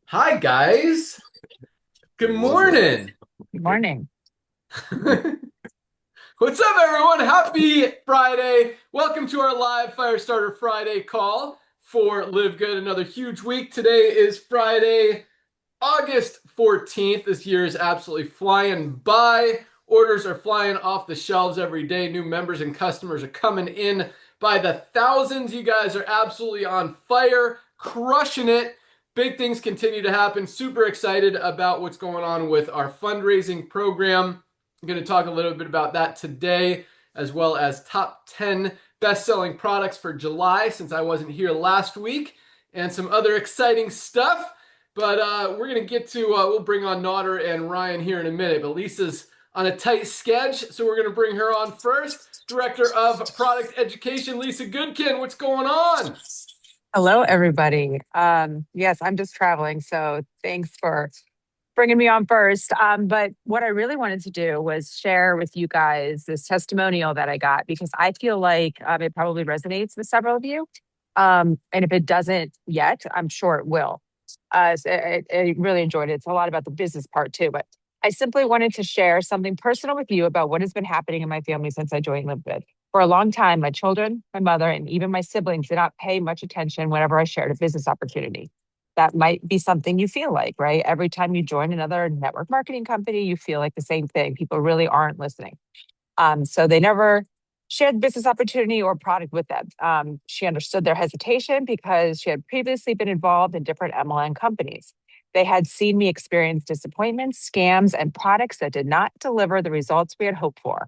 Hi, guys. Good morning. Good morning. What's up, everyone? Happy Friday. Welcome to our live Firestarter Friday call for Live Good. Another huge week. Today is Friday, August 14th. This year is absolutely flying by. Orders are flying off the shelves every day. New members and customers are coming in by the thousands. You guys are absolutely on fire, crushing it. Big things continue to happen. Super excited about what's going on with our fundraising program. I'm going to talk a little bit about that today, as well as top 10 best-selling products for July since I wasn't here last week, and some other exciting stuff. But we're going to get to, we'll bring on Nodder and Ryan here in a minute. But Lisa's on a tight sketch, so we're going to bring her on first. Director of Product Education, Lisa Goodkin. What's going on? Hello, everybody. Yes, I'm just traveling, so thanks for bringing me on first. But what I really wanted to do was share with you guys this testimonial that I got because I feel like it probably resonates with several of you. And if it doesn't yet, I'm sure it will. I really enjoyed it. It's a lot about the business part too, but I simply wanted to share something personal with you about what has been happening in my family since I joined Livegood. For a long time, my children, my mother, and even my siblings did not pay much attention whenever I shared a business opportunity. That might be something you feel like, right? Every time you join another network marketing company, you feel like the same thing. People really aren't listening. So they never shared business opportunity or product with them. She understood their hesitation because she had previously been involved in different MLM companies. They had seen me experience disappointments, scams, and products that did not deliver the results we had hoped for.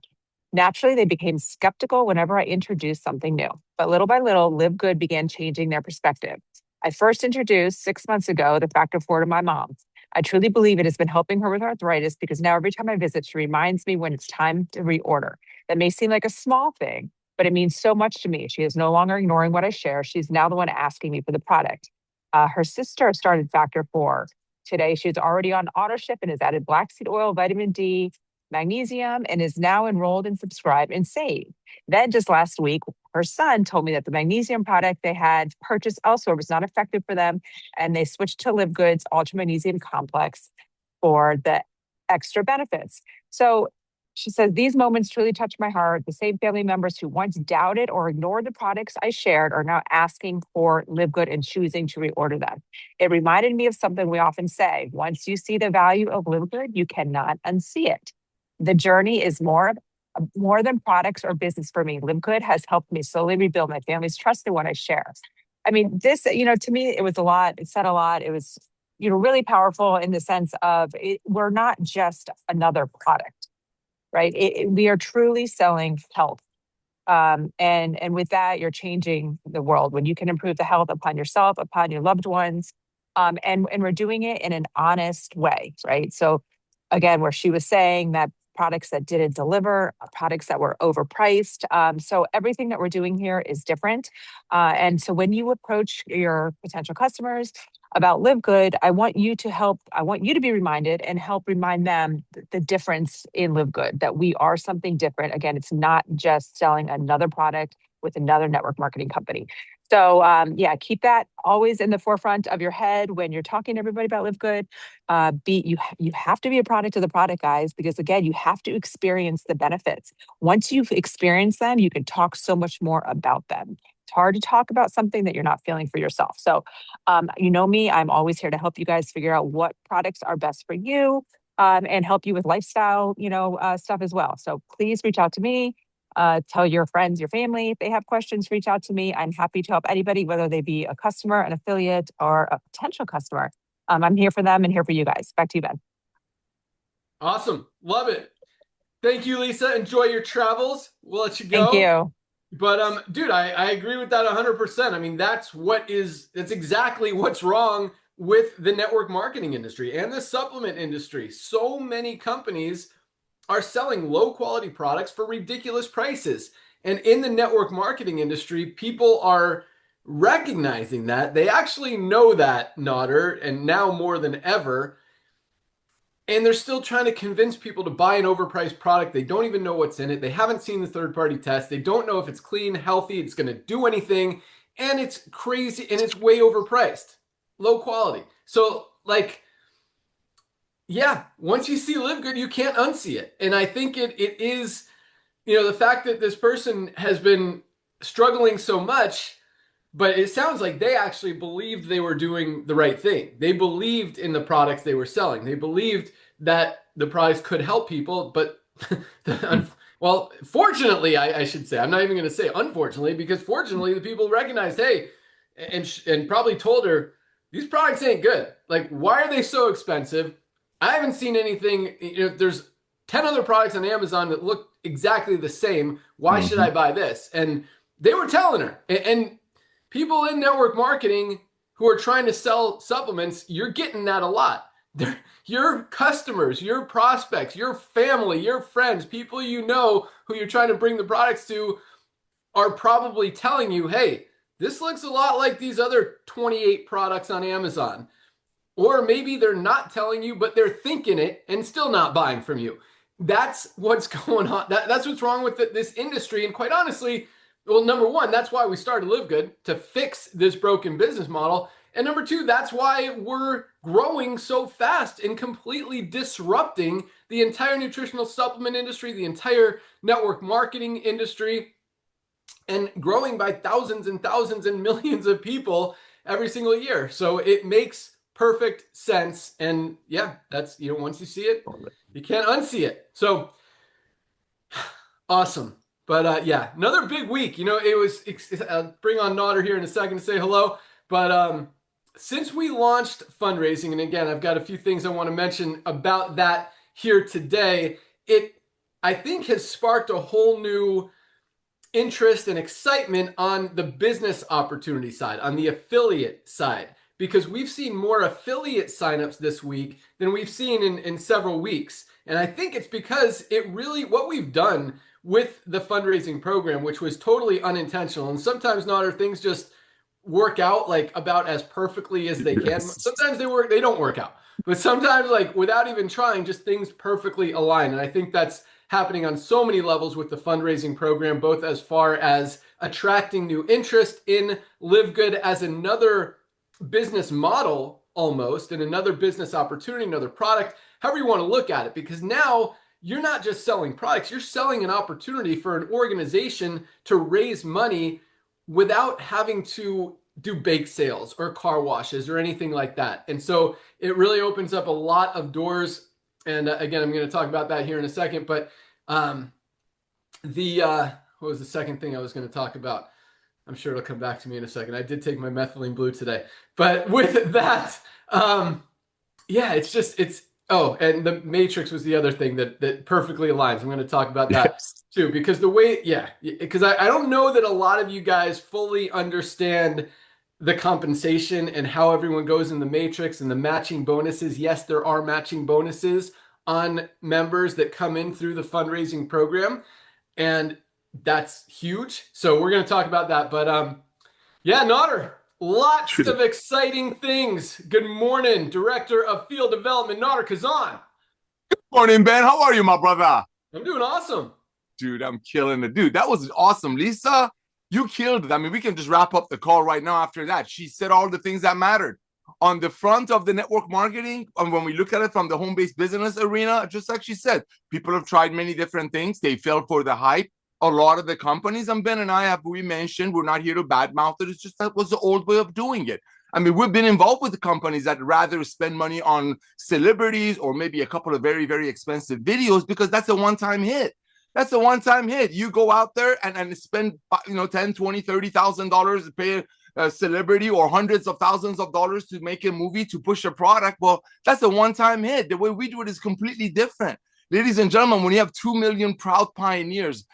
Naturally, they became skeptical whenever I introduced something new. But little by little, Live Good began changing their perspective. I first introduced 6 months ago the Factor 4 to my mom. I truly believe it has been helping her with arthritis because now every time I visit, she reminds me when it's time to reorder. That may seem like a small thing, but it means so much to me. She is no longer ignoring what I share. She's now the one asking me for the product. Her sister started Factor 4. Today, she's already on auto ship and has added black seed oil, vitamin D, magnesium, and is now enrolled and subscribed and saved. Then just last week, her son told me that the magnesium product they had purchased elsewhere was not effective for them, and they switched to Live Goods Ultra Magnesium Complex for the extra benefits. So she says, these moments truly touch my heart. The same family members who once doubted or ignored the products I shared are now asking for Live Good and choosing to reorder them. It reminded me of something we often say once you see the value of Live Good, you cannot unsee it. The journey is more than products or business for me. Live Good has helped me slowly rebuild my family's trust in what I share. I mean, this, to me, it was a lot. It said a lot. It was, really powerful in the sense of we're not just another product, right? We are truly selling health. And with that, you're changing the world when you can improve the health upon yourself, upon your loved ones. And we're doing it in an honest way, right? So again, where she was saying that products that didn't deliver, products that were overpriced. So everything that we're doing here is different. And so when you approach your potential customers about Live Good, I want you to help, I want you to be reminded and help remind them the difference in Live Good, that we are something different. Again, it's not just selling another product with another network marketing company. So yeah, keep that always in the forefront of your head when you're talking to everybody about Live Good. You have to be a product of the product, guys, because again, you have to experience the benefits. Once you've experienced them, you can talk so much more about them. It's hard to talk about something that you're not feeling for yourself. So, you know me, I'm always here to help you guys figure out what products are best for you, and help you with lifestyle, stuff as well. So please reach out to me. Tell your friends, your family, if they have questions, reach out to me. I'm happy to help anybody, whether they be a customer, an affiliate, or a potential customer. I'm here for them and here for you guys. Back to you, Ben. Awesome. Love it. Thank you, Lisa. Enjoy your travels. We'll let you Thank go. you. But dude, I agree with that 100%. I mean, that's exactly what's wrong with the network marketing industry and the supplement industry. So many companies are selling low quality products for ridiculous prices. And in the network marketing industry, people are recognizing that. They actually know that, Nodder, and now more than ever. And they're still trying to convince people to buy an overpriced product. They don't even know what's in it. They haven't seen the third party test. They don't know if it's clean, healthy, it's going to do anything. And it's crazy and it's way overpriced, low quality. So like, yeah, once you see Livegood, you can't unsee it. And I think it is, the fact that this person has been struggling so much, but it sounds like they actually believed they were doing the right thing. They believed in the products they were selling. They believed that the products could help people, but well, fortunately, I should say, I'm not even going to say unfortunately, because fortunately, the people recognized, hey, and probably told her, these products ain't good. Like, why are they so expensive? I haven't seen anything. There's 10 other products on Amazon that look exactly the same. Why should I buy this? And they were telling her. And people in network marketing who are trying to sell supplements, you're getting that a lot. Your customers, your prospects, your family, your friends, people you know who you're trying to bring the products to are probably telling you, hey, this looks a lot like these other 28 products on Amazon. Or maybe they're not telling you, but they're thinking it and still not buying from you. That's what's going on. That's what's wrong with this industry. And quite honestly, well, number one, that's why we started Livegood, to fix this broken business model. And number two, that's why we're growing so fast and completely disrupting the entire nutritional supplement industry, the entire network marketing industry, and growing by thousands and thousands and millions of people every single year. So it makes perfect sense. And yeah, that's, once you see it, you can't unsee it. So awesome. But yeah, another big week. It was, I'll bring on Nodder here in a second to say hello. But since we launched fundraising, and again, I've got a few things I want to mention about that here today, I think has sparked a whole new interest and excitement on the business opportunity side, on the affiliate side, because we've seen more affiliate signups this week than we've seen in several weeks. And I think it's because what we've done with the fundraising program, which was totally unintentional, and sometimes not, or things just work out like about as perfectly as they can. Sometimes they don't work out, but sometimes, like, without even trying, just things perfectly align. And I think that's happening on so many levels with the fundraising program, both as far as attracting new interest in Livegood as another business model almost, and another business opportunity, another product, however you want to look at it, because now you're not just selling products, you're selling an opportunity for an organization to raise money without having to do bake sales or car washes or anything like that. And so it really opens up a lot of doors. And again, I'm going to talk about that here in a second. But what was the second thing I was going to talk about? I'm sure it'll come back to me in a second. I did take my methylene blue today. But with that, yeah, oh, and the matrix was the other thing that perfectly aligns. I'm going to talk about that too, because because I don't know that a lot of you guys fully understand the compensation and how everyone goes in the matrix and the matching bonuses. Yes, there are matching bonuses on members that come in through the fundraising program, and that's huge. So we're going to talk about that. But yeah, Nodder, lots of exciting things. Good morning, Director of Field Development, Nodder Kazan. Good morning, Ben. How are you, my brother? I'm doing awesome. Dude, I'm killing it. Dude, that was awesome. Lisa, you killed it. I mean, we can just wrap up the call right now after that. She said all the things that mattered. On the front of the network marketing, and when we look at it from the home-based business arena, just like she said, people have tried many different things. They fell for the hype. A lot of the companies, and Ben and I we mentioned, we're not here to badmouth it. It's just that was the old way of doing it. I mean, we've been involved with the companies that rather spend money on celebrities or maybe a couple of very, very expensive videos because that's a one-time hit. That's a one-time hit. You go out there and spend, $10, $20, $30,000 to pay a celebrity or hundreds of thousands of dollars to make a movie, to push a product. Well, that's a one-time hit. The way we do it is completely different. Ladies and gentlemen, when you have 2 million proud pioneers,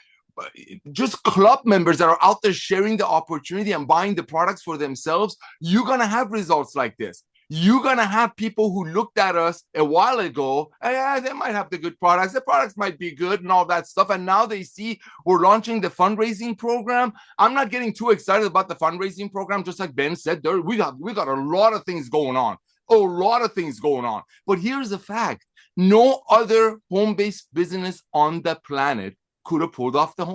just club members that are out there sharing the opportunity and buying the products for themselves, you're going to have results like this. You're going to have people who looked at us a while ago, and they might have the good products. The products might be good and all that stuff. And now they see we're launching the fundraising program. I'm not getting too excited about the fundraising program. Just like Ben said, we got a lot of things going on, But here's the fact. No other home-based business on the planet could have pulled off the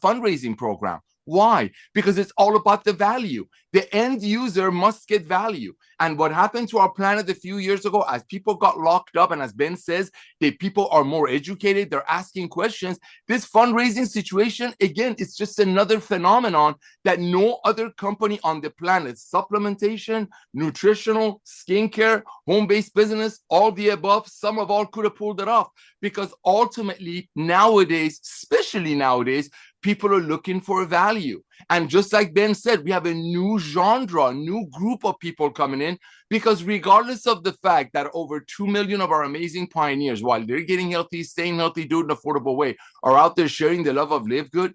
fundraising program. Why? Because it's all about the value. The end user must get value. And what happened to our planet a few years ago, as people got locked up, and as Ben says, that people are more educated, they're asking questions. This fundraising situation, again, it's just another phenomenon that no other company on the planet, supplementation, nutritional, skincare, home-based business, all the above, some of all could have pulled it off. Because ultimately, nowadays, especially nowadays, people are looking for value. And just like Ben said, we have a new genre, a new group of people coming in, because regardless of the fact that over 2 million of our amazing pioneers, while they're getting healthy, staying healthy, doing an affordable way, are out there sharing the love of Livegood,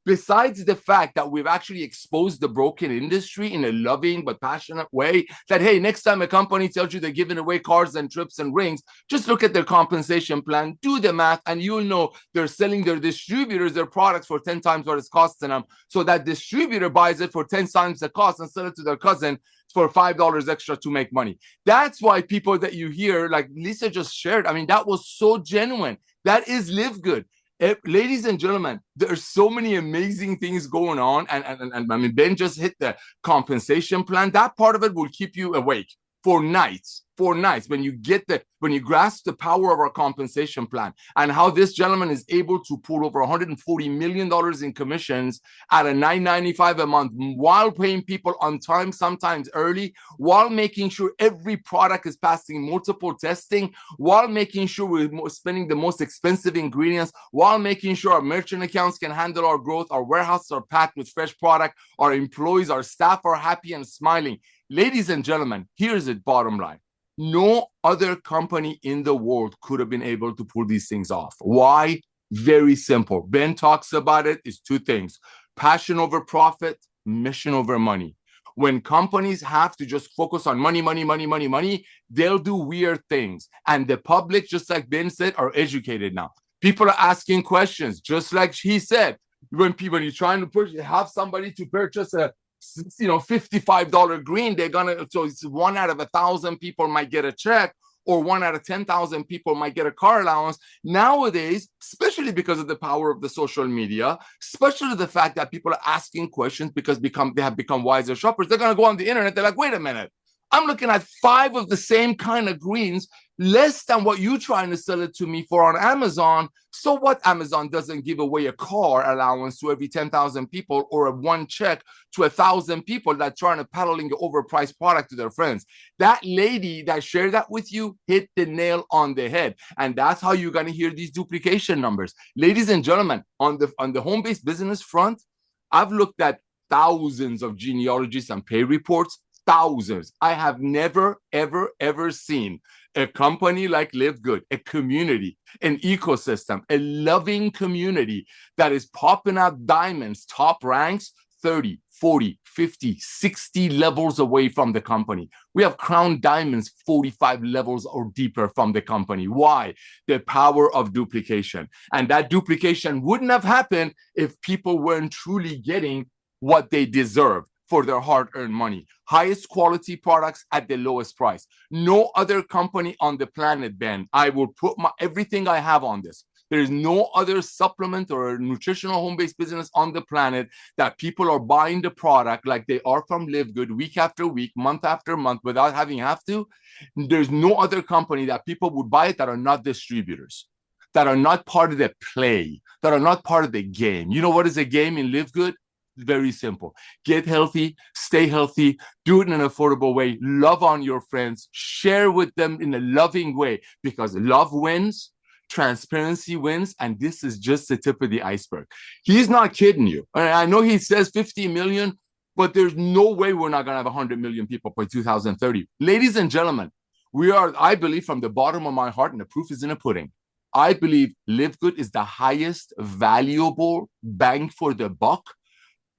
besides the fact that we've actually exposed the broken industry in a loving but passionate way, that, hey, next time a company tells you they're giving away cars and trips and rings, just look at their compensation plan, do the math, and you'll know they're selling their distributors their products for 10 times what it's costing them. So that distributor buys it for 10 times the cost and sell it to their cousin for $5 extra to make money. That's why people that you hear, like Lisa just shared, I mean, that was so genuine. That is Livegood. Ladies and gentlemen, there are so many amazing things going on. And I mean, Ben just hit the compensation plan. That part of it will keep you awake for nights. When you grasp the power of our compensation plan and how this gentleman is able to pull over $140 million in commissions at a $9.95 a month while paying people on time, sometimes early, while making sure every product is passing multiple testing, while making sure we're spending the most expensive ingredients, while making sure our merchant accounts can handle our growth, our warehouses are packed with fresh product, our employees, our staff are happy and smiling. Ladies and gentlemen, here's the bottom line. No other company in the world could have been able to pull these things off. Why? Very simple. Ben talks about it. It's two things: passion over profit, mission over money. When companies have to just focus on money, they'll do weird things. And the public, just like Ben said, are educated now. People are asking questions, just like he said. When you're trying to have somebody to purchase a $55 green, so it's 1 out of 1,000 people might get a check, or 1 out of 10,000 people might get a car allowance. Nowadays, especially because of the power of the social media, especially the fact that people are asking questions because they have become wiser shoppers, they're going to go on the internet. They're like, wait a minute, I'm looking at 5 of the same kind of greens, less than what you're trying to sell it to me for on Amazon. So what? Amazon doesn't give away a car allowance to every 10,000 people, or a one check to 1,000 people that trying to peddling the overpriced product to their friends. That lady that shared that with you hit the nail on the head. And that's how you're going to hear these duplication numbers. Ladies and gentlemen, on the home-based business front, I've looked at thousands of genealogies and pay reports. Thousands. I have never, ever seen a company like Livegood, a community, an ecosystem, a loving community that is popping out diamonds, top ranks, 30, 40, 50, 60 levels away from the company. We have crown diamonds 45 levels or deeper from the company. Why? The power of duplication. And that duplication wouldn't have happened if people weren't truly getting what they deserve for their hard-earned money. Highest quality products at the lowest price. No other company on the planet, Ben, I will put everything I have on this. There is no other supplement or nutritional home-based business on the planet that people are buying the product like they are from Livegood week after week, month after month, without have to. There's no other company that people would buy it that are not distributors, that are not part of the play, that are not part of the game. You know what is a game in Livegood? Very simple. Get healthy, stay healthy, do it in an affordable way, love on your friends, share with them in a loving way, because love wins, transparency wins, and this is just the tip of the iceberg. He's not kidding you. I know he says 50 million, but there's no way we're not going to have 100 million people by 2030. Ladies and gentlemen, I believe from the bottom of my heart, and the proof is in the pudding, I believe Livegood is the highest valuable bang for the buck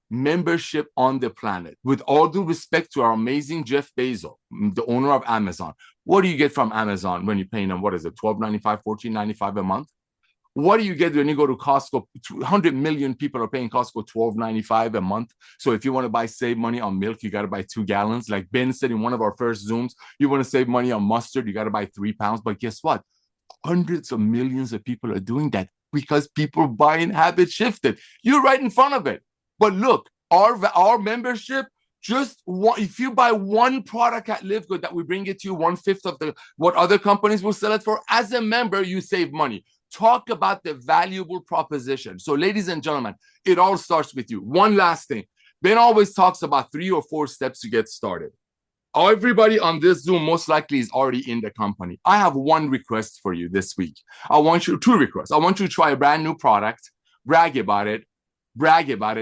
membership on the planet. With all due respect to our amazing Jeff Bezos, the owner of Amazon, what do you get from Amazon when you're paying them, what is it, $12.95, $14.95 a month? What do you get when you go to Costco? 100 million people are paying Costco $12.95 a month. So if you want to save money on milk, you got to buy 2 gallons. Like Ben said in one of our first Zooms, you want to save money on mustard, you got to buy 3 pounds. But guess what? Hundreds of millions of people are doing that because people buying habits shifted. You're right in front of it. But look, our membership, just one, if you buy one product at Livegood that we bring it to you 1/5 of what other companies will sell it for, as a member, you save money. Talk about the valuable proposition. So, ladies and gentlemen, it all starts with you. One last thing. Ben always talks about 3 or 4 steps to get started. Everybody on this Zoom most likely is already in the company. I have one request for you this week. Two requests. I want you to try a brand new product, brag about it,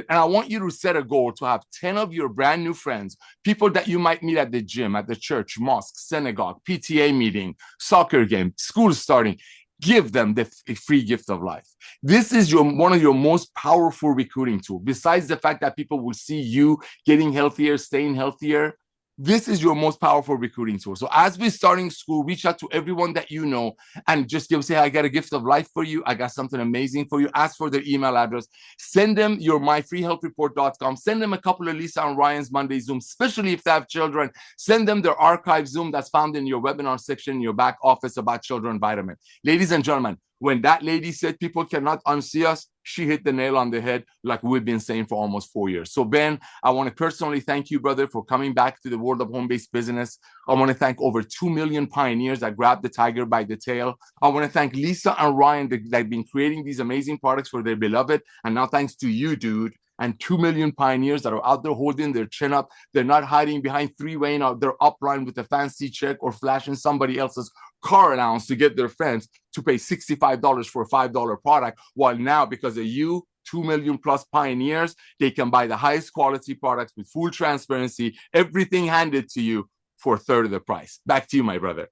and I want you to set a goal to have 10 of your brand new friends, people that you might meet at the gym, at the church, mosque, synagogue, PTA meeting, soccer game, school starting. Give them the free gift of life. This is one of your most powerful recruiting tools. Besides the fact that people will see you getting healthier, staying healthier, this is your most powerful recruiting tool. So as we're starting school, reach out to everyone that you know and just say, I got a gift of life for you. I got something amazing for you. Ask for their email address. Send them your myfreehealthreport.com. Send them a couple of Lisa and Ryan's Monday Zoom, especially if they have children. Send them their archive Zoom that's found in your webinar section in your back office about children vitamin. Ladies and gentlemen, when that lady said people cannot unsee us, she hit the nail on the head, like we've been saying for almost 4 years. So Ben, I want to personally thank you, brother, for coming back to the world of home-based business. I want to thank over 2 million pioneers that grabbed the tiger by the tail. I want to thank Lisa and Ryan that have been creating these amazing products for their beloved. And now thanks to you, dude, and 2 million pioneers that are out there holding their chin up. They're not hiding behind three-way out there upline with a fancy check or flashing somebody else's car allowance to get their friends to pay $65 for a $5 product, while now, because of you, 2 million plus pioneers, they can buy the highest quality products with full transparency, everything handed to you for a third of the price. Back to you, my brother.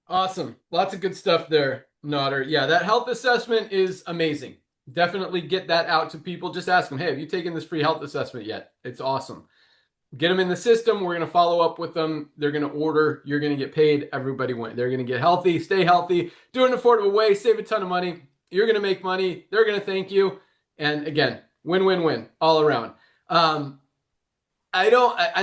Awesome. Lots of good stuff there, Nader. Yeah, that health assessment is amazing. Definitely get that out to people. Just ask them, hey, have you taken this free health assessment yet? It's awesome. Get them in the system. We're going to follow up with them. They're going to order. You're going to get paid. Everybody wins. They're going to get healthy, stay healthy, do it in an affordable way, save a ton of money. You're going to make money. They're going to thank you. And again, win, win, win all around. I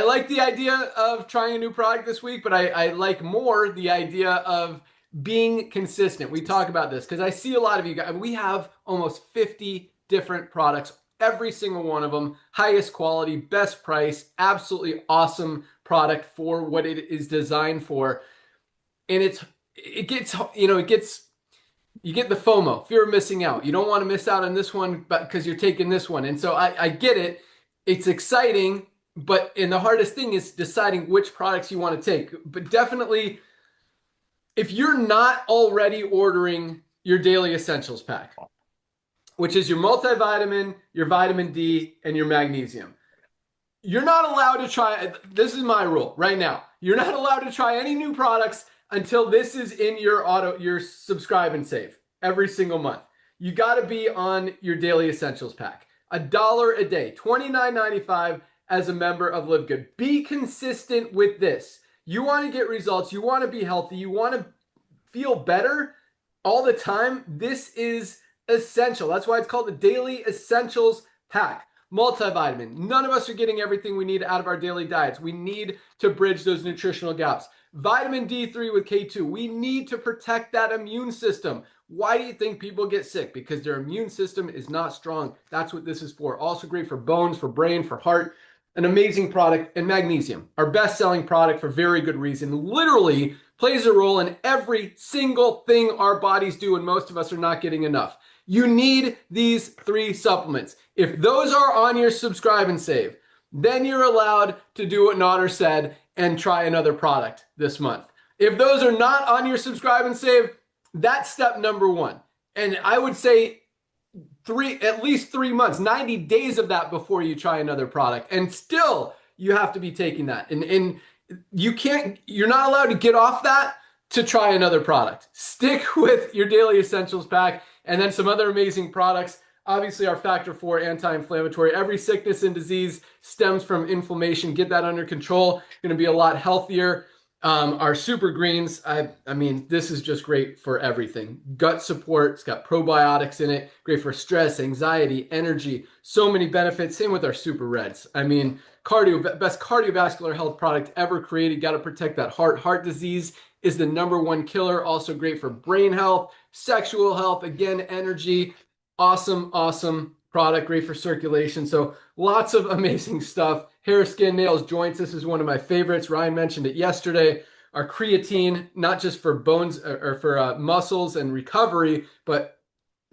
like the idea of trying a new product this week, but I like more the idea of being consistent. We talk about this because I see a lot of you guys. We have almost 50 different products. Every single one of them, highest quality, best price, absolutely awesome product for what it is designed for. And you get the FOMO, fear of missing out. You don't want to miss out on this one, but because you're taking this one. And so I get it. It's exciting, and the hardest thing is deciding which products you want to take. But definitely, if you're not already ordering your daily essentials pack, which is your multivitamin, your vitamin D, and your magnesium, you're not allowed to try, this is my rule right now, you're not allowed to try any new products until this is in your subscribe and save every single month. You got to be on your daily essentials pack. $1 a day, $29.95 as a member of Livegood. Be consistent with this. You want to get results. You want to be healthy. You want to feel better all the time. This is essential. That's why it's called the Daily Essentials Pack. Multivitamin. None of us are getting everything we need out of our daily diets. We need to bridge those nutritional gaps. Vitamin D3 with K2. We need to protect that immune system. Why do you think people get sick? Because their immune system is not strong. That's what this is for. Also great for bones, for brain, for heart. An amazing product. And magnesium, our best-selling product for very good reason. Literally plays a role in every single thing our bodies do, and most of us are not getting enough. You need these 3 supplements. If those are on your subscribe and save, then you're allowed to do what Nader said and try another product this month. If those are not on your subscribe and save, that's step number 1. And I would say at least 3 months, 90 days of that before you try another product. And still, you have to be taking that. And you're not allowed to get off that to try another product. Stick with your daily essentials pack and then some other amazing products. Obviously, our Factor 4 anti-inflammatory. Every sickness and disease stems from inflammation. Get that under control. Going to be a lot healthier. Our super greens, I mean, this is just great for everything. Gut support, it's got probiotics in it, great for stress, anxiety, energy, so many benefits. Same with our super reds. I mean, best cardiovascular health product ever created. Got to protect that heart. Heart disease is the #1 killer. Also great for brain health, sexual health, again, energy. Awesome, awesome product, great for circulation. So lots of amazing stuff. Hair, skin, nails, joints. This is one of my favorites. Ryan mentioned it yesterday. Our creatine, not just for bones or for muscles and recovery, but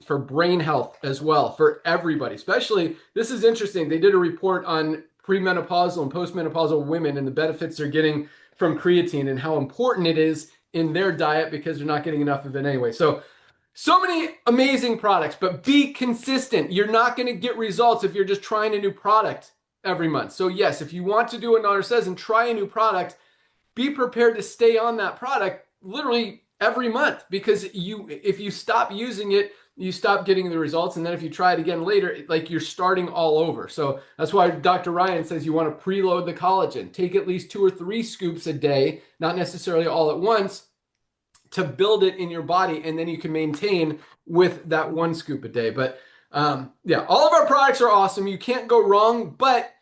for brain health as well, for everybody. Especially, this is interesting. They did a report on premenopausal and postmenopausal women and the benefits they're getting from creatine and how important it is in their diet because they're not getting enough of it anyway. So many amazing products, but be consistent. You're not going to get results if you're just trying a new product every month. So yes, if you want to do what Nader says and try a new product, be prepared to stay on that product literally every month, because if you stop using it, you stop getting the results. And then if you try it again later, like you're starting all over. So that's why Dr. Ryan says you want to preload the collagen. Take at least 2 or 3 scoops a day, not necessarily all at once, to build it in your body, and then you can maintain with that 1 scoop a day. But yeah, all of our products are awesome. You can't go wrong, but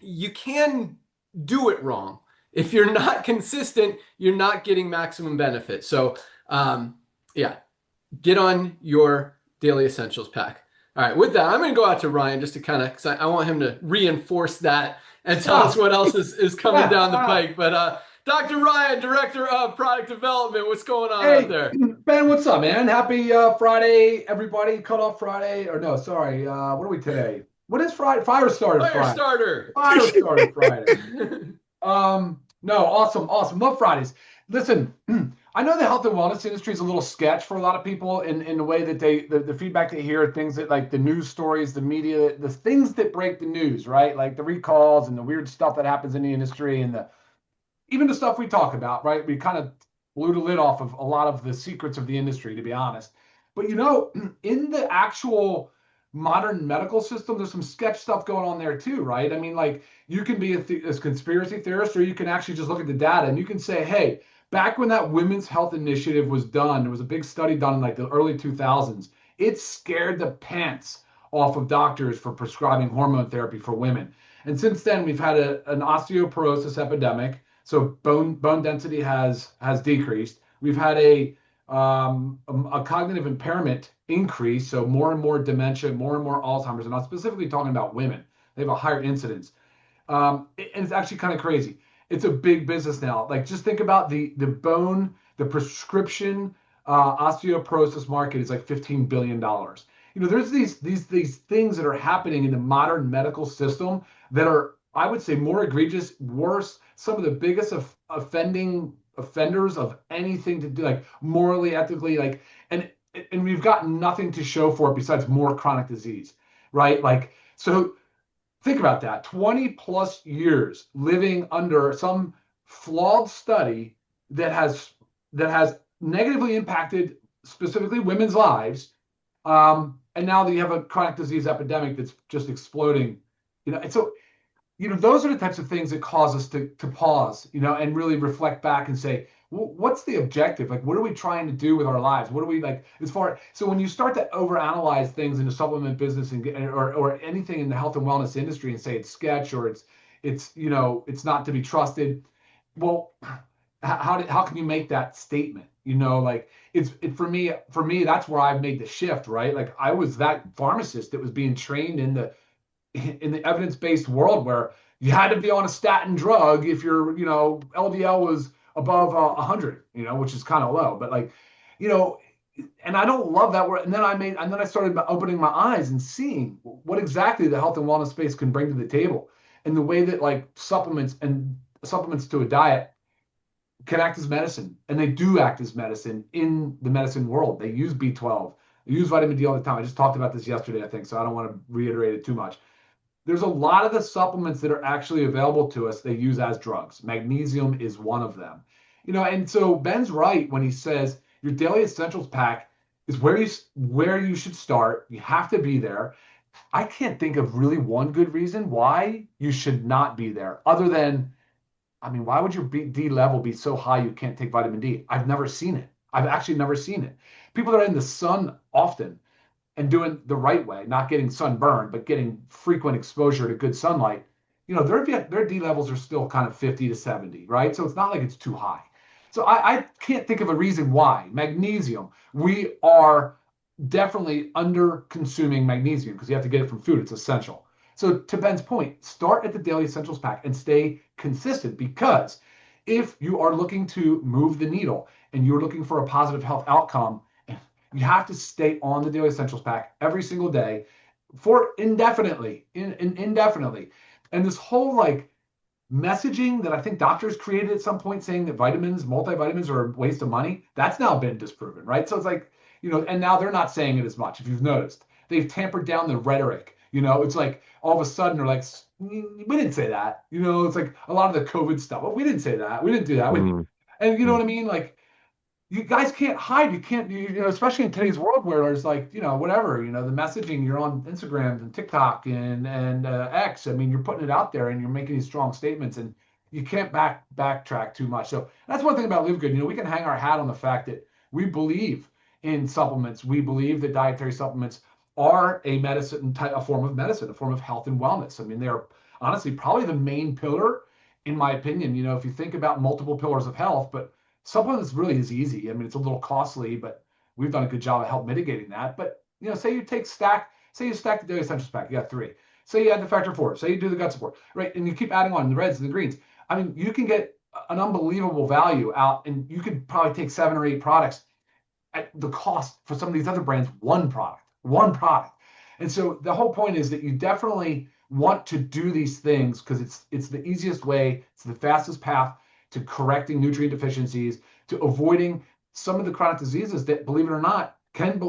you can do it wrong. If you're not consistent, you're not getting maximum benefit. So yeah, get on your daily essentials pack. All right, with that, I'm going to go out to Ryan just to kind of, because I want him to reinforce that and tell us what else is coming down the pike. But Dr. Ryan, Director of Product Development, what's going on out there? Ben, what's up, man? Happy Friday, everybody. Cutoff Friday. Or no, sorry. What are we today? What is Friday? Fire Starter Friday. Fire Starter Friday. No, awesome. Love Fridays. Listen, I know the health and wellness industry is a little sketch for a lot of people in the way that the feedback they hear, things that like the news stories, the media, the things that break the news, right? Like the recalls and the weird stuff that happens in the industry and even the stuff we talk about, right? We kind of blew the lid off of a lot of the secrets of the industry, to be honest. But in the actual modern medical system, there's some sketch stuff going on there too, right? I mean, like you can be a conspiracy theorist, or you can actually just look at the data and you can say, hey, back when that Women's Health Initiative was done, there was a big study done in like the early 2000s. It scared the pants off of doctors for prescribing hormone therapy for women. And since then, we've had an osteoporosis epidemic. So bone density has decreased. We've had a cognitive impairment increase. So more and more dementia, more and more Alzheimer's, and I'm specifically talking about women. They have a higher incidence. And it's actually kind of crazy. It's a big business now. Like just think about the prescription osteoporosis market is like $15 billion. There's these things that are happening in the modern medical system that are, I would say, more egregious, worse, some of the biggest offenders of anything to do, like morally, ethically, like, and we've got nothing to show for it besides more chronic disease, right? Like, so think about that, 20 plus years living under some flawed study that has negatively impacted specifically women's lives. And now that you have a chronic disease epidemic that's just exploding, and so, those are the types of things that cause us to pause, and really reflect back and say, well, what's the objective? Like, what are we trying to do with our lives? What are we like so when you start to overanalyze things in the supplement business or anything in the health and wellness industry and say it's sketch or it's not to be trusted. Well, how can you make that statement? Like for me, that's where I've made the shift, right? Like I was that pharmacist that was being trained in the evidence-based world where you had to be on a statin drug if your LDL was above 100, which is kind of low, but like, and I don't love that word. And then I started opening my eyes and seeing what exactly the health and wellness space can bring to the table, and the way that like supplements to a diet can act as medicine, and they do act as medicine in the medicine world. They use B12, they use vitamin D all the time. I just talked about this yesterday, I think, so I don't want to reiterate it too much. There's a lot of the supplements that are actually available to us they use as drugs. Magnesium is one of them. And so Ben's right when he says your daily essentials pack is where you should start. You have to be there. I can't think of really one good reason why you should not be there, other than, why would your D level be so high you can't take vitamin D? I've never seen it. I've actually never seen it. People that are in the sun often and doing the right way, not getting sunburned, but getting frequent exposure to good sunlight, their D levels are still kind of 50 to 70, right? So it's not like it's too high. So I can't think of a reason why. Magnesium, we are definitely under consuming magnesium because you have to get it from food. It's essential. So to Ben's point, start at the Daily Essentials pack and stay consistent, because if you are looking to move the needle and you're looking for a positive health outcome, you have to stay on the Daily Essentials pack every single day for indefinitely. And this whole like messaging that I think doctors created at some point saying that vitamins, multivitamins are a waste of money, that's now been disproven, right? So it's like, and now they're not saying it as much. If you've noticed, they've tampered down the rhetoric. It's like all of a sudden they're like, we didn't say that. It's like a lot of the COVID stuff. Oh, we didn't say that. We didn't do that. And you know what I mean? Like, you guys can't hide. You can't, especially in today's world where there's like, whatever, the messaging, you're on Instagram and TikTok and X. I mean, you're putting it out there and you're making these strong statements, and you can't backtrack too much. So that's one thing about Livegood. We can hang our hat on the fact that we believe in supplements. We believe that dietary supplements are a medicine, a form of medicine, a form of health and wellness. I mean, they're honestly probably the main pillar, in my opinion. If you think about multiple pillars of health, but supplements really is easy. I mean, it's a little costly, but we've done a good job of help mitigating that. But say you stack the Daily Essentials pack, you got 3. Say you add the Factor 4. Say you do the gut support, right? And you keep adding on the reds and the greens. I mean, you can get an unbelievable value out, and you could probably take 7 or 8 products at the cost for some of these other brands, one product. And so the whole point is that you definitely want to do these things because it's the easiest way, it's the fastest path to correcting nutrient deficiencies, to avoiding some of the chronic diseases that, believe it or not, can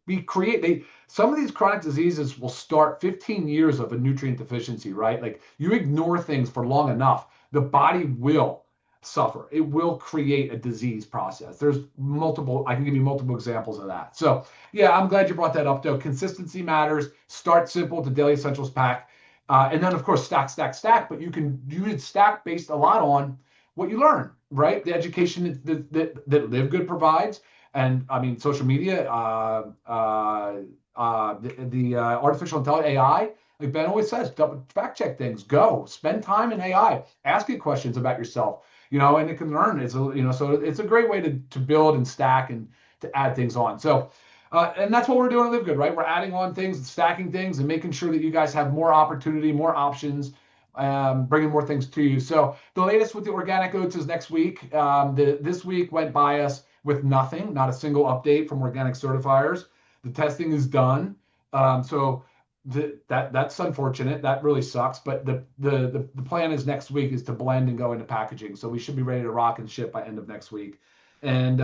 be created. Some of these chronic diseases will start 15 years of a nutrient deficiency, right? Like, you ignore things for long enough, the body will suffer. It will create a disease process. I can give you multiple examples of that. So yeah, I'm glad you brought that up, though. Consistency matters. Start simple, the Daily Essentials pack. And then of course, stack, but you would stack based a lot on what you learn, right? The education that Livegood provides, and I mean, social media, the artificial intelligence, AI, like Ben always says, fact check things, go spend time in AI, ask it questions about yourself, and it can learn. So it's a great way to build and stack and to add things on. So, and that's what we're doing at Livegood, right? We're adding on things, stacking things, and making sure that you guys have more opportunity, more options, bringing more things to you. So the latest with the organic oats is next week. This week went by us with nothing, not a single update from organic certifiers. The testing is done. So that's unfortunate. That really sucks. But the plan is next week is to blend and go into packaging. So we should be ready to rock and ship by end of next week. And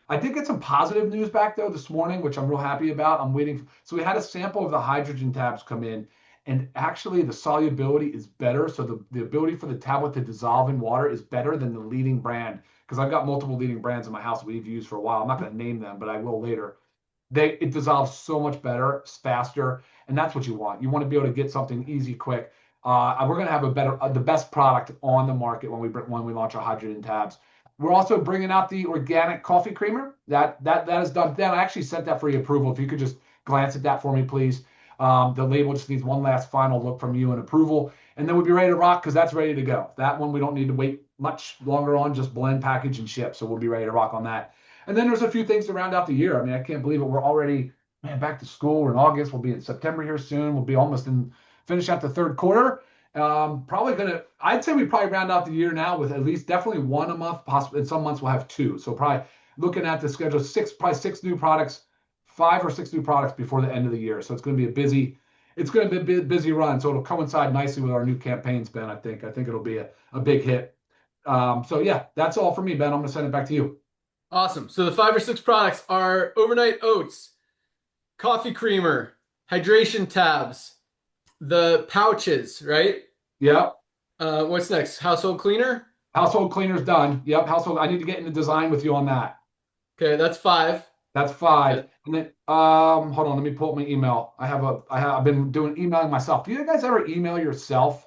I did get some positive news back though this morning, which I'm real happy about. I'm waiting. So we had a sample of the hydrogen tabs come in, and actually the solubility is better. So the ability for the tablet to dissolve in water is better than the leading brand. Because I've got multiple leading brands in my house that we've used for a while. I'm not going to name them, but I will later. It dissolves so much better, faster, and that's what you want. You want to be able to get something easy, quick. We're going to have the best product on the market when we launch our hydrogen tabs. We're also bringing out the organic coffee creamer. That is done. Dan, I actually sent that for your approval. If you could just glance at that for me, please. The label just needs one last final look from you and approval, and then we'll be ready to rock because that's ready to go. That one we don't need to wait much longer on, just blend, package, and ship. So we'll be ready to rock on that. And then there's a few things to round out the year. I mean, I can't believe it. We're already, back to school. We're in August. We'll be in September here soon. We'll be almost finish out the third quarter. I'd say we probably round out the year now with at least definitely one a month. Possibly in some months we'll have 2. So probably looking at the schedule, 6 new products, 5 or 6 new products before the end of the year. So it's going to be a busy run. So it'll coincide nicely with our new campaigns, Ben. I think it'll be a big hit. So yeah, that's all for me, Ben. I'm going to send it back to you. Awesome. So the 5 or 6 products are overnight oats, coffee creamer, hydration tabs, the pouches, right? Yep. What's next? Household cleaner? Household cleaner's done. Yep. I need to get into design with you on that. Okay, that's 5. That's 5. Okay. And then hold on, let me pull up my email. I've been emailing myself. Do you guys ever email yourself?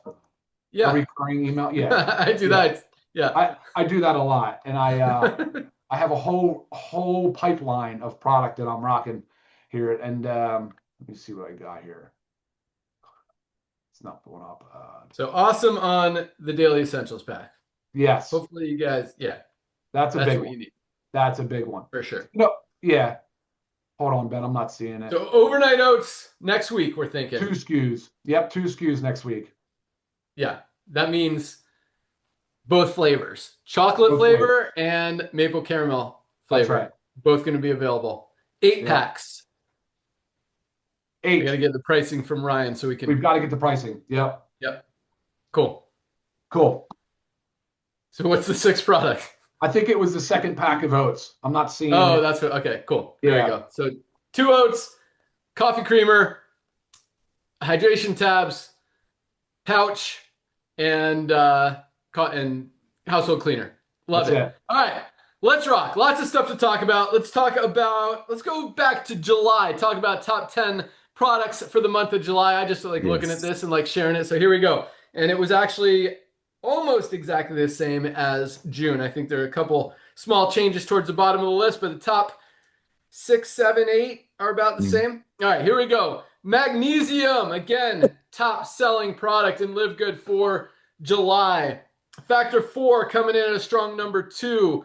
Yeah. A recurring email? Yeah. I do that. Yeah. I do that a lot. And I have a whole pipeline of product that I'm rocking here. And let me see what I got here. It's not pulling up. So awesome on the Daily Essentials pack. Yes. Hopefully you guys, That's big what one. you need. That's a big one. For sure. No, yeah. Hold on, Ben. I'm not seeing it. So overnight oats next week, we're thinking. 2 SKUs. Yep, 2 SKUs next week. Yeah, that means both flavors, chocolate Both flavor and maple caramel flavor. That's right. Both going to be available. 8 Yeah. packs. 8. We got to get the pricing from Ryan so we can. We've got to get the pricing. Yep. Yep. Cool. Cool. So what's the 6th product? I think it was the 2nd pack of oats. I'm not seeing Oh, it. that's what. Okay, cool. There Yeah. you go. So 2 oats, coffee creamer, hydration tabs, pouch, and household cleaner. Love That's it. All right, let's rock. Lots of stuff to talk about. Let's go back to July. Talk about top 10 products for the month of July. I just like looking at this and like sharing it. So here we go. And it was actually almost exactly the same as June. I think there are a couple small changes towards the bottom of the list, but the top 6, 7, 8 are about the same. All right, here we go. Magnesium, again, top selling product in Livegood for July. Factor 4 coming in at a strong number 2.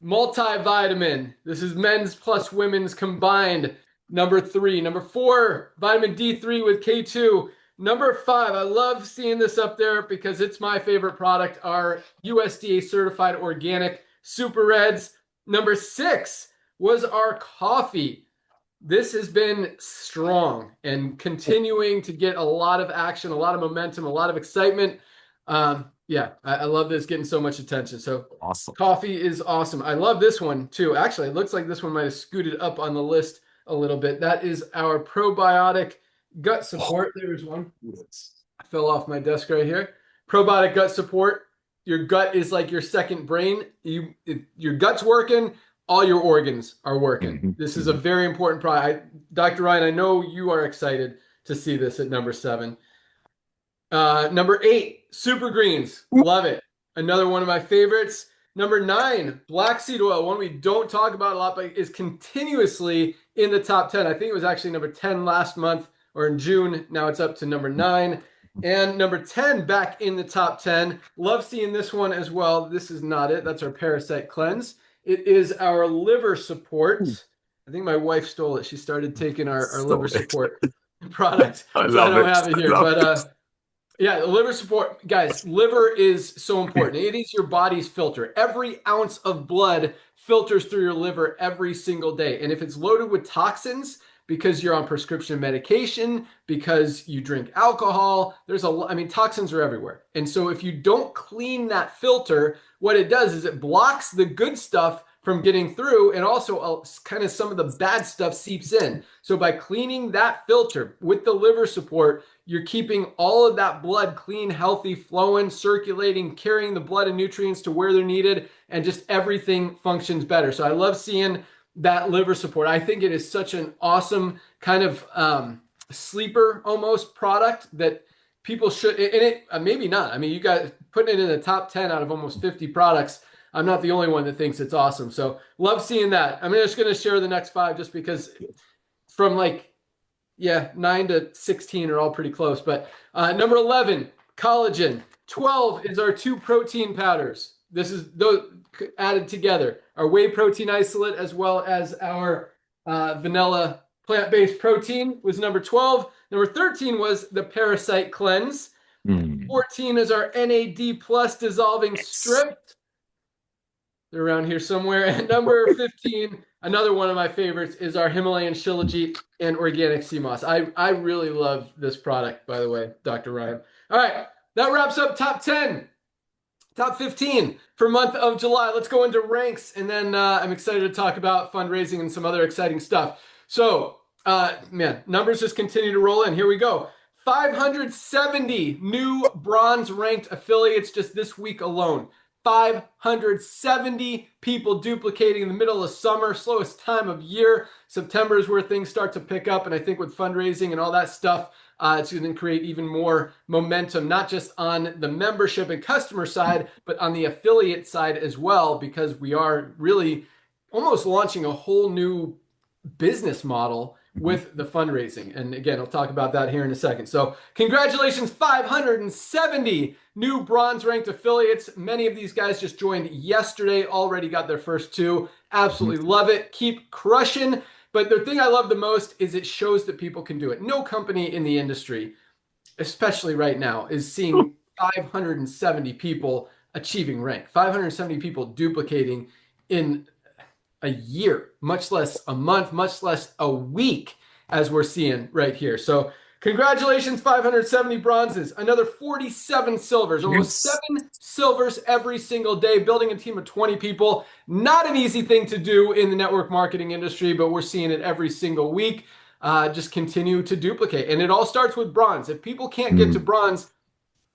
Multivitamin. This is men's plus women's combined. Number 3. Number 4, vitamin D3 with K2. Number 5, I love seeing this up there because it's my favorite product, our USDA certified organic Super Reds. Number 6 was our coffee. This has been strong and continuing to get a lot of action, a lot of momentum, a lot of excitement. Yeah, I love this getting so much attention. So Awesome. coffee is awesome. I love this one too. Actually, it looks like this one might have scooted up on the list a little bit. That is our probiotic gut support. There's one. I fell off my desk right here. Probiotic gut support. Your gut is like your second brain. Your gut's working, all your organs are working. This is a very important product. Dr. Ryan, I know you are excited to see this at number 7. Number 8, Super Greens. Love it. Another one of my favorites. Number 9, black seed oil. One we don't talk about a lot, but is continuously in the top 10. I think it was actually number 10 last month or in June. Now it's up to number 9. And number 10 back in the top 10. Love seeing this one as well. This is not it. That's our Parasite Cleanse. It is our liver support. I think my wife stole it. She started taking our liver support product. I don't have it here. But yeah, liver support. Guys, liver is so important. It is your body's filter. Every ounce of blood filters through your liver every single day. And if it's loaded with toxins, because you're on prescription medication, because you drink alcohol, toxins are everywhere. And so if you don't clean that filter, what it does is it blocks the good stuff from getting through, and also kind of some of the bad stuff seeps in. So by cleaning that filter with the liver support, you're keeping all of that blood clean, healthy, flowing, circulating, carrying the blood and nutrients to where they're needed, and just everything functions better. So I love seeing that liver support. I think it is such an awesome kind of sleeper almost product that people should, and it maybe not. I mean, you guys putting it in the top 10 out of almost 50 products. I'm not the only one that thinks it's awesome. So love seeing that. I'm just going to share the next 5 just because from 9 to 16 are all pretty close. But number 11, collagen. 12 is our 2 protein powders. This is those added together. Our whey protein isolate as well as our vanilla plant-based protein was number 12. Number 13 was the Parasite Cleanse. 14 is our NAD plus dissolving strip. They're around here somewhere. And number 15, another one of my favorites, is our Himalayan Shilajit and organic sea moss. I really love this product, by the way, Dr. Ryan. All right, that wraps up top 10. Top 15 for month of July. Let's go into ranks, and then I'm excited to talk about fundraising and some other exciting stuff. So, numbers just continue to roll in. Here we go. 570 new bronze-ranked affiliates just this week alone. 570 people duplicating in the middle of summer, slowest time of year. September is where things start to pick up, and I think with fundraising and all that stuff, it's going to create even more momentum, not just on the membership and customer side, but on the affiliate side as well, because we are really almost launching a whole new business model with the fundraising. And again, I'll talk about that here in a second. So congratulations, 570 new bronze ranked affiliates. Many of these guys just joined yesterday, already got their first 2. Absolutely love it. Keep crushing. But the thing I love the most is it shows that people can do it. No company in the industry, especially right now, is seeing 570 people achieving rank, 570 people duplicating in a year, much less a month, much less a week, as we're seeing right here. So congratulations, 570 bronzes, another 47 silvers, almost 7 silvers every single day, building a team of 20 people. Not an easy thing to do in the network marketing industry, but we're seeing it every single week. Just continue to duplicate. And it all starts with bronze. If people can't get to bronze,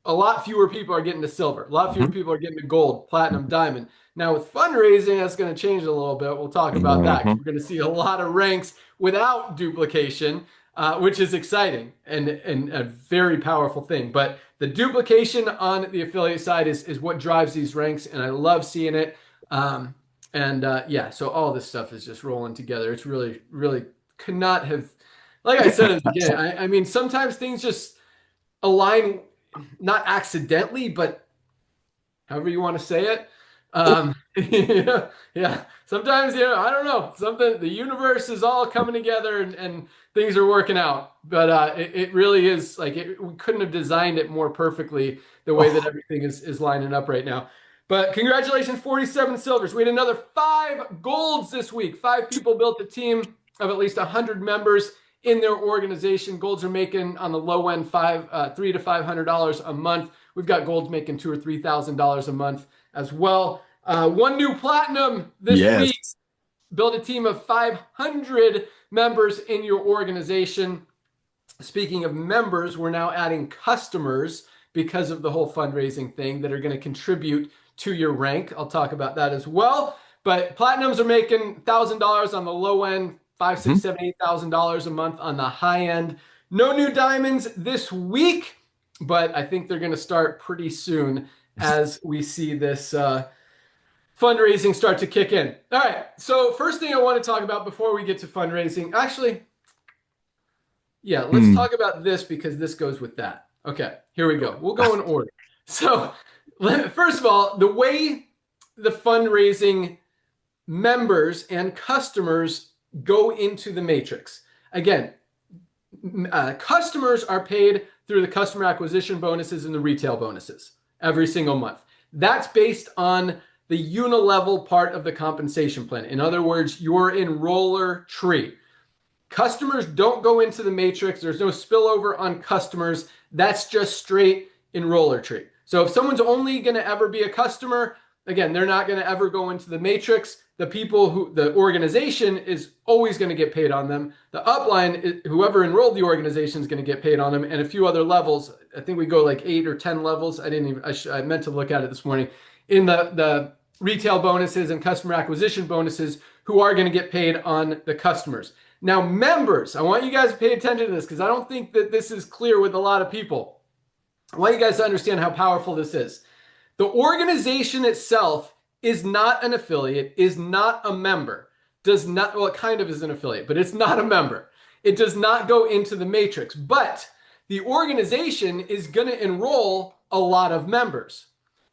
a lot fewer people are getting to silver. A lot fewer people are getting to gold, platinum, diamond. Now with fundraising, that's going to change a little bit. We'll talk about that. We're going to see a lot of ranks without duplication, which is exciting and a very powerful thing. But the duplication on the affiliate side is what drives these ranks, and I love seeing it. Yeah, so all this stuff is just rolling together. It's really, really could not have, like I said at the beginning, I mean, sometimes things just align, not accidentally, but however you want to say it. Yeah. Sometimes, I don't know, the universe is all coming together and things are working out. But it really is like we couldn't have designed it more perfectly the way that everything is lining up right now. But congratulations, 47 silvers. We had another 5 golds this week. 5 people built a team of at least 100 members in their organization. Golds are making on the low end $300 to $500 a month. We've got golds making $2,000 or $3,000 a month as well. 1 new platinum this week. Build a team of 500 members in your organization. Speaking of members, we're now adding customers because of the whole fundraising thing that are going to contribute to your rank. I'll talk about that as well. But platinums are making $1,000 on the low end, $5,000, $6,000, $7,000, $8,000 a month on the high end. No new diamonds this week, but I think they're going to start pretty soon as we see this fundraising start to kick in. All right, so first thing I want to talk about before we get to fundraising, actually, yeah, let's talk about this because this goes with that. Okay, here we go. We'll go in order. So first of all, the way the fundraising members and customers go into the matrix. Again, customers are paid through the customer acquisition bonuses and the retail bonuses every single month. That's based on the unilevel part of the compensation plan. In other words, your enroller tree. Customers don't go into the matrix. There's no spillover on customers. That's just straight enroller tree. So if someone's only going to ever be a customer, again, they're not going to ever go into the matrix. The organization is always going to get paid on them. The upline, whoever enrolled the organization is going to get paid on them, and a few other levels. I think we go like 8 or 10 levels. I meant to look at it this morning. In the retail bonuses and customer acquisition bonuses, who are going to get paid on the customers. Now, members, I want you guys to pay attention to this because I don't think that this is clear with a lot of people. I want you guys to understand how powerful this is. The organization itself is not an affiliate, is not a member, well, it kind of is an affiliate, but it's not a member. It does not go into the matrix, but the organization is going to enroll a lot of members.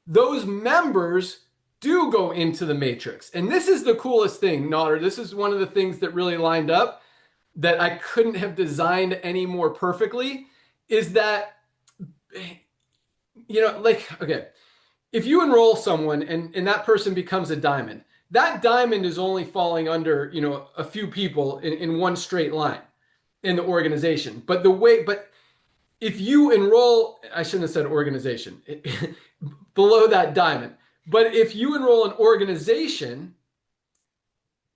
Those members do go into the matrix. And this is the coolest thing, Nodder. This is one of the things that really lined up that I couldn't have designed any more perfectly, is that, okay, if you enroll someone and that person becomes a diamond, that diamond is only falling under, a few people in one straight line in the organization. But if you enroll, I shouldn't have said organization, below that diamond. But if you enroll an organization,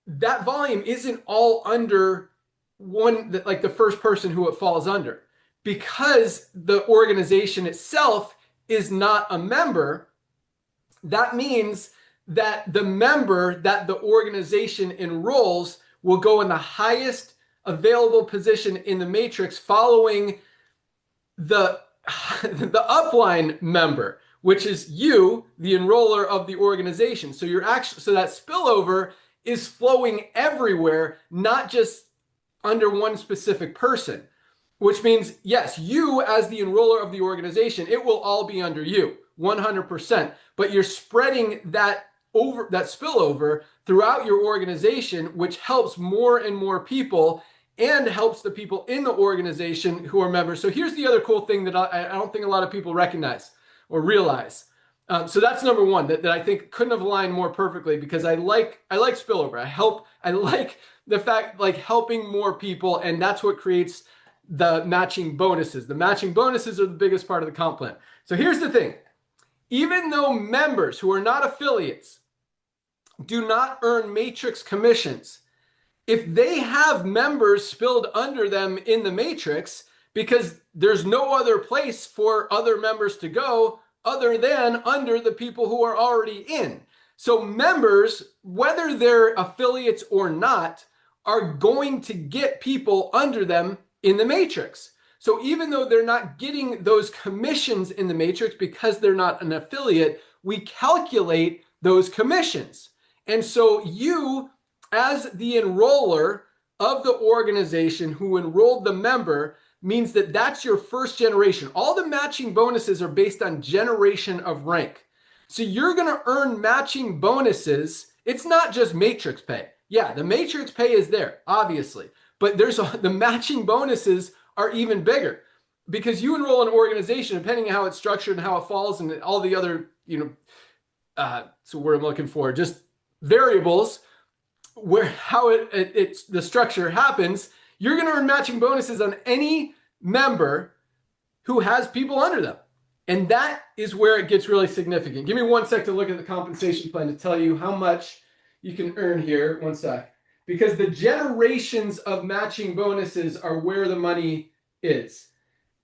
that volume isn't all under the first person who it falls under, because the organization itself is not a member. That means that the member that the organization enrolls will go in the highest available position in the matrix following the upline member, which is you, the enroller of the organization. So so that spillover is flowing everywhere, not just under one specific person, which means, yes, you as the enroller of the organization, it will all be under you, 100%, but you're spreading that spillover throughout your organization, which helps more and more people and helps the people in the organization who are members. So here's the other cool thing that I don't think a lot of people recognize or realize. So that's number one that I think couldn't have aligned more perfectly, because I like spillover. I like the fact, like, helping more people, and that's what creates the matching bonuses. The matching bonuses are the biggest part of the comp plan. So here's the thing. Even though members who are not affiliates do not earn matrix commissions, if they have members spilled under them in the matrix, because there's no other place for other members to go other than under the people who are already in. So members, whether they're affiliates or not, are going to get people under them in the matrix. So even though they're not getting those commissions in the matrix because they're not an affiliate, we calculate those commissions. And so you, as the enroller of the organization who enrolled the member, means that that's your first generation. All the matching bonuses are based on generation of rank. So you're going to earn matching bonuses. It's not just matrix pay. Yeah, the matrix pay is there, obviously, but the matching bonuses are even bigger, because you enroll an organization, depending on how it's structured and how it falls and all the other, so where I'm looking for, just variables where how it's the structure happens. You're going to earn matching bonuses on any member who has people under them. And that is where it gets really significant. Give me 1 sec to look at the compensation plan to tell you how much you can earn here. 1 sec. Because the generations of matching bonuses are where the money is.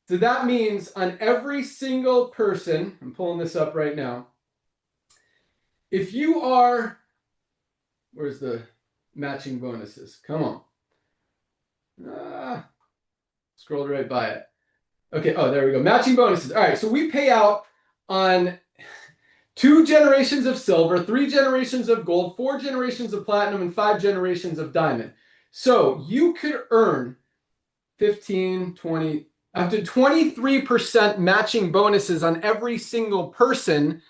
So that means on every single person, I'm pulling this up right now. If you are, where's the matching bonuses? Come on. Scrolled right by it. Okay, oh, there we go. Matching bonuses. All right, so we pay out on 2 generations of silver, 3 generations of gold, 4 generations of platinum, and 5 generations of diamond. So you could earn 15, 20, up to 23% matching bonuses on every single person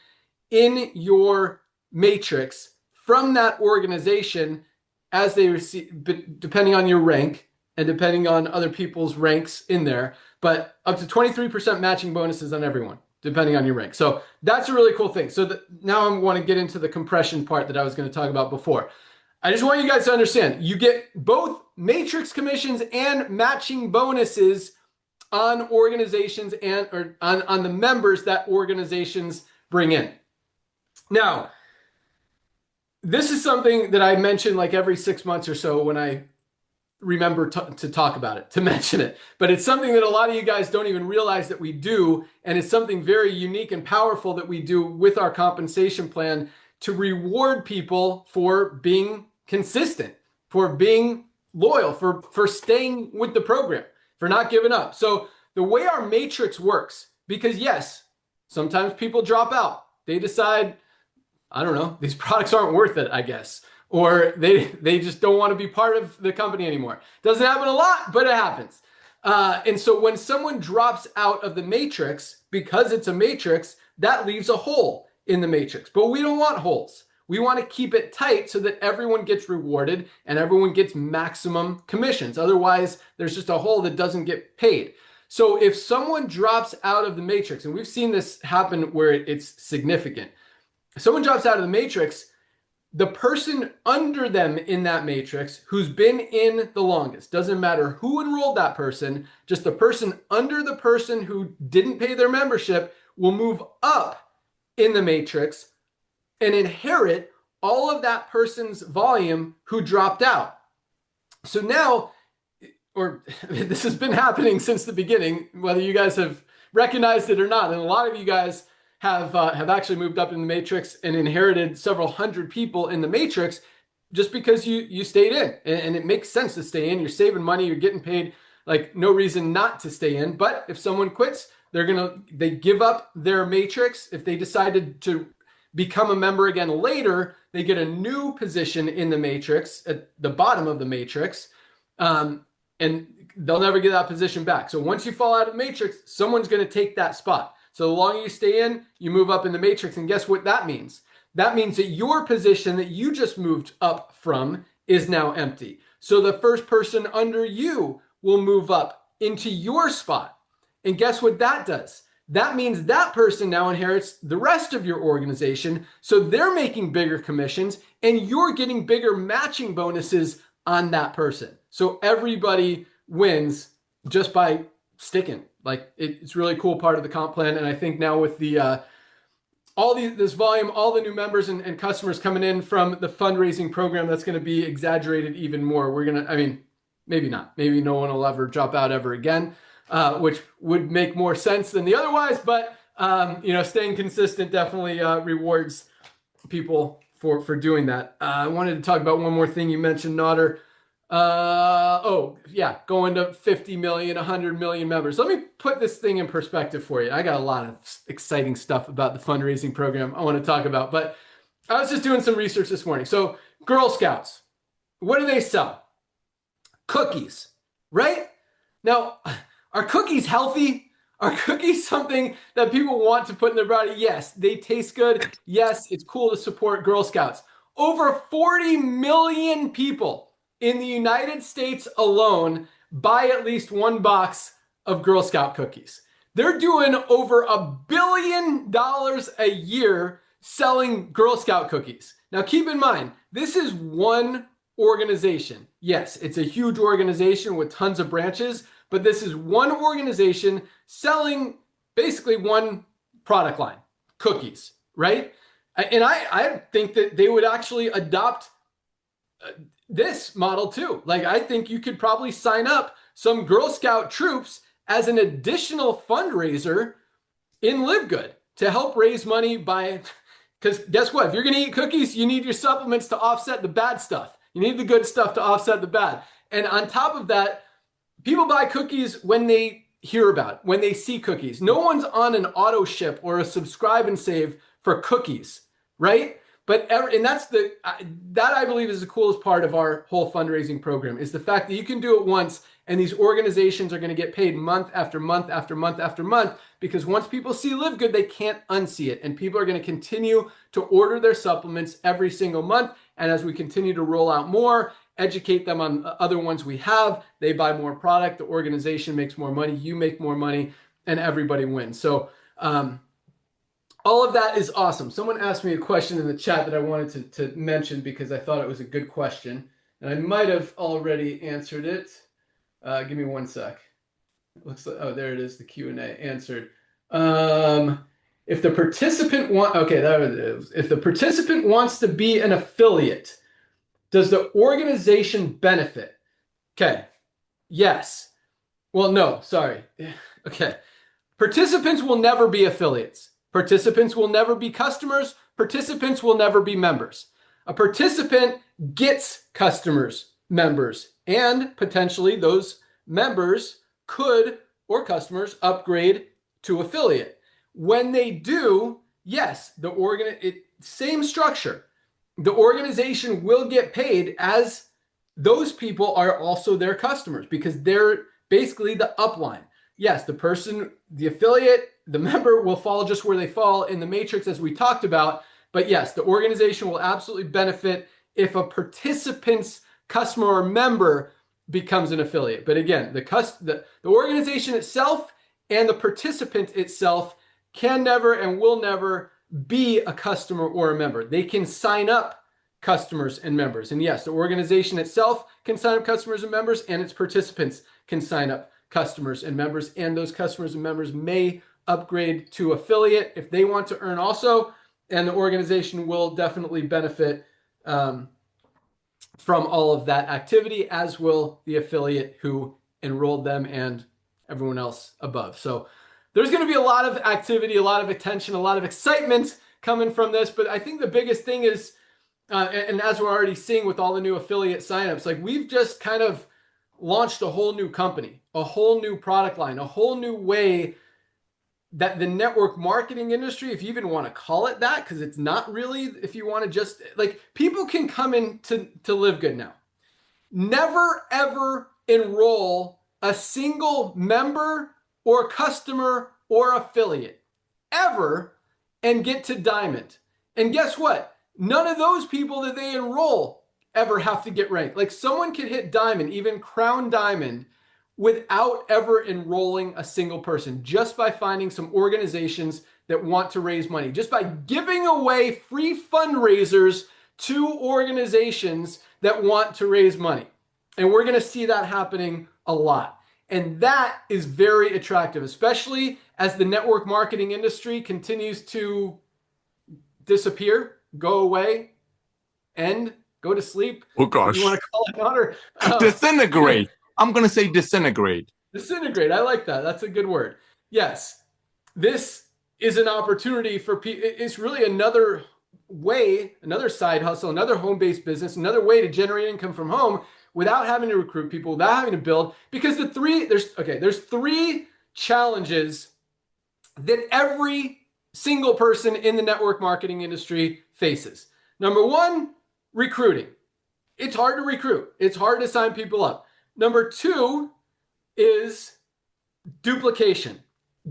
in your matrix from that organization as they receive, depending on your rank and depending on other people's ranks in there, but up to 23% matching bonuses on everyone, depending on your rank. So that's a really cool thing. So now I want to get into the compression part that I was going to talk about before. I just want you guys to understand, you get both matrix commissions and matching bonuses on organizations and or on the members that organizations bring in. Now, this is something that I mention like every 6 months or so when I remember to talk about it, to mention it. But it's something that a lot of you guys don't even realize that we do. And it's something very unique and powerful that we do with our compensation plan to reward people for being consistent, for being loyal, for staying with the program, for not giving up. So the way our matrix works, because yes, sometimes people drop out. They decide, I don't know, these products aren't worth it, I guess. Or they just don't want to be part of the company anymore. Doesn't happen a lot, but it happens. And so when someone drops out of the matrix, because it's a matrix, that leaves a hole in the matrix. But we don't want holes. We want to keep it tight so that everyone gets rewarded and everyone gets maximum commissions. Otherwise, there's just a hole that doesn't get paid. So if someone drops out of the matrix, and we've seen this happen where it's significant. If someone drops out of the matrix, the person under them in that matrix who's been in the longest, doesn't matter who enrolled that person, just the person under the person who didn't pay their membership will move up in the matrix and inherit all of that person's volume who dropped out. So now, or this has been happening since the beginning, whether you guys have recognized it or not, and a lot of you guys have actually moved up in the matrix and inherited several hundred people in the matrix just because you stayed in. And it makes sense to stay in. You're saving money. You're getting paid. Like, no reason not to stay in. But if someone quits, they give up their matrix. If they decided to become a member again later, they get a new position in the matrix at the bottom of the matrix. And they'll never get that position back. So once you fall out of the matrix, someone's going to take that spot. So the longer you stay in, you move up in the matrix. And guess what that means? that means that your position that you just moved up from is now empty. So the first person under you will move up into your spot. And guess what that does? That means that person now inherits the rest of your organization. So they're making bigger commissions and you're getting bigger matching bonuses on that person. So everybody wins just by sticking. Like it's really cool part of the comp plan. And I think now with the this volume, all the new members and customers coming in from the fundraising program, that's going to be exaggerated even more. We're going to, I mean, maybe not. Maybe no one will ever drop out ever again, which would make more sense than the otherwise. But, staying consistent definitely rewards people for doing that. I wanted to talk about one more thing you mentioned, Nodder. Going to 50 million, 100 million members. Let me put this thing in perspective for you. I got a lot of exciting stuff about the fundraising program I want to talk about, but I was just doing some research this morning. So Girl Scouts, what do they sell? Cookies, right? Now, are cookies healthy? Are cookies something that people want to put in their body? Yes. They taste good. Yes, it's cool to support Girl Scouts. Over 40 million people in the United States alone buy at least one box of Girl Scout cookies. They're doing over $1 billion a year selling Girl Scout cookies. Now, keep in mind, this is one organization. Yes, it's a huge organization with tons of branches, but this is one organization selling basically one product line, cookies, right? And I think that they would actually adopt this model too. Like, I think you could probably sign up some Girl Scout troops as an additional fundraiser in Livegood to help raise money because guess what? If you're going to eat cookies, you need your supplements to offset the bad stuff. You need the good stuff to offset the bad. And on top of that, people buy cookies when they hear about it, when they see cookies. No one's on an auto ship or a subscribe and save for cookies, right? And that's that I believe is the coolest part of our whole fundraising program is the fact that you can do it once and these organizations are going to get paid month after month after month after month because once people see Livegood, they can't unsee it. And people are going to continue to order their supplements every single month. And as we continue to roll out more, educate them on other ones we have, they buy more product, the organization makes more money, you make more money, and everybody wins. So, all of that is awesome. Someone asked me a question in the chat that I wanted to mention because I thought it was a good question. And I might have already answered it. Give me one sec. It looks like, oh, there it is, the Q&A answered. If the participant there it is. If the participant wants to be an affiliate, does the organization benefit? Okay. Yes. Well, no, sorry. Okay. Participants will never be affiliates. Participants will never be customers. Participants will never be members. A participant gets customers, members, and potentially those members could, or customers, upgrade to affiliate. When they do, yes, same structure. The organization will get paid as those people are also their customers because they're basically the upline. Yes, the affiliate, the member will fall just where they fall in the matrix as we talked about. But yes, the organization will absolutely benefit if a participant's customer or member becomes an affiliate. But again, the organization itself and the participant itself can never and will never be a customer or a member. They can sign up customers and members. And yes, the organization itself can sign up customers and members, and its participants can sign up customers and members. And those customers and members may upgrade to affiliate if they want to earn also. And the organization will definitely benefit from all of that activity, as will the affiliate who enrolled them and everyone else above. So there's going to be a lot of activity, a lot of attention, a lot of excitement coming from this. But I think the biggest thing is, and as we're already seeing with all the new affiliate signups, like we've just kind of launched a whole new company, a whole new product line, a whole new way that the network marketing industry, if you even want to call it that, because it's not really, if you want to just, like, people can come in to Livegood now. Never, ever enroll a single member or customer or affiliate ever and get to Diamond And guess what? None of those people that they enroll ever have to get ranked. Like someone could hit diamond, even crown diamond, without ever enrolling a single person, just by finding some organizations that want to raise money, just by giving away free fundraisers to organizations that want to raise money. And we're going to see that happening a lot. And that is very attractive, especially as the network marketing industry continues to disappear, go away, end, go to sleep. Oh gosh. You want to call it not, or disintegrate. I'm going to say disintegrate. Disintegrate. I like that. That's a good word. Yes. This is an opportunity for people. It's really another way, another side hustle, another home-based business, another way to generate income from home without having to recruit people, without having to build. Because there's three challenges that every single person in the network marketing industry faces. Number one, recruiting. It's hard to recruit. It's hard to sign people up. Number two is duplication.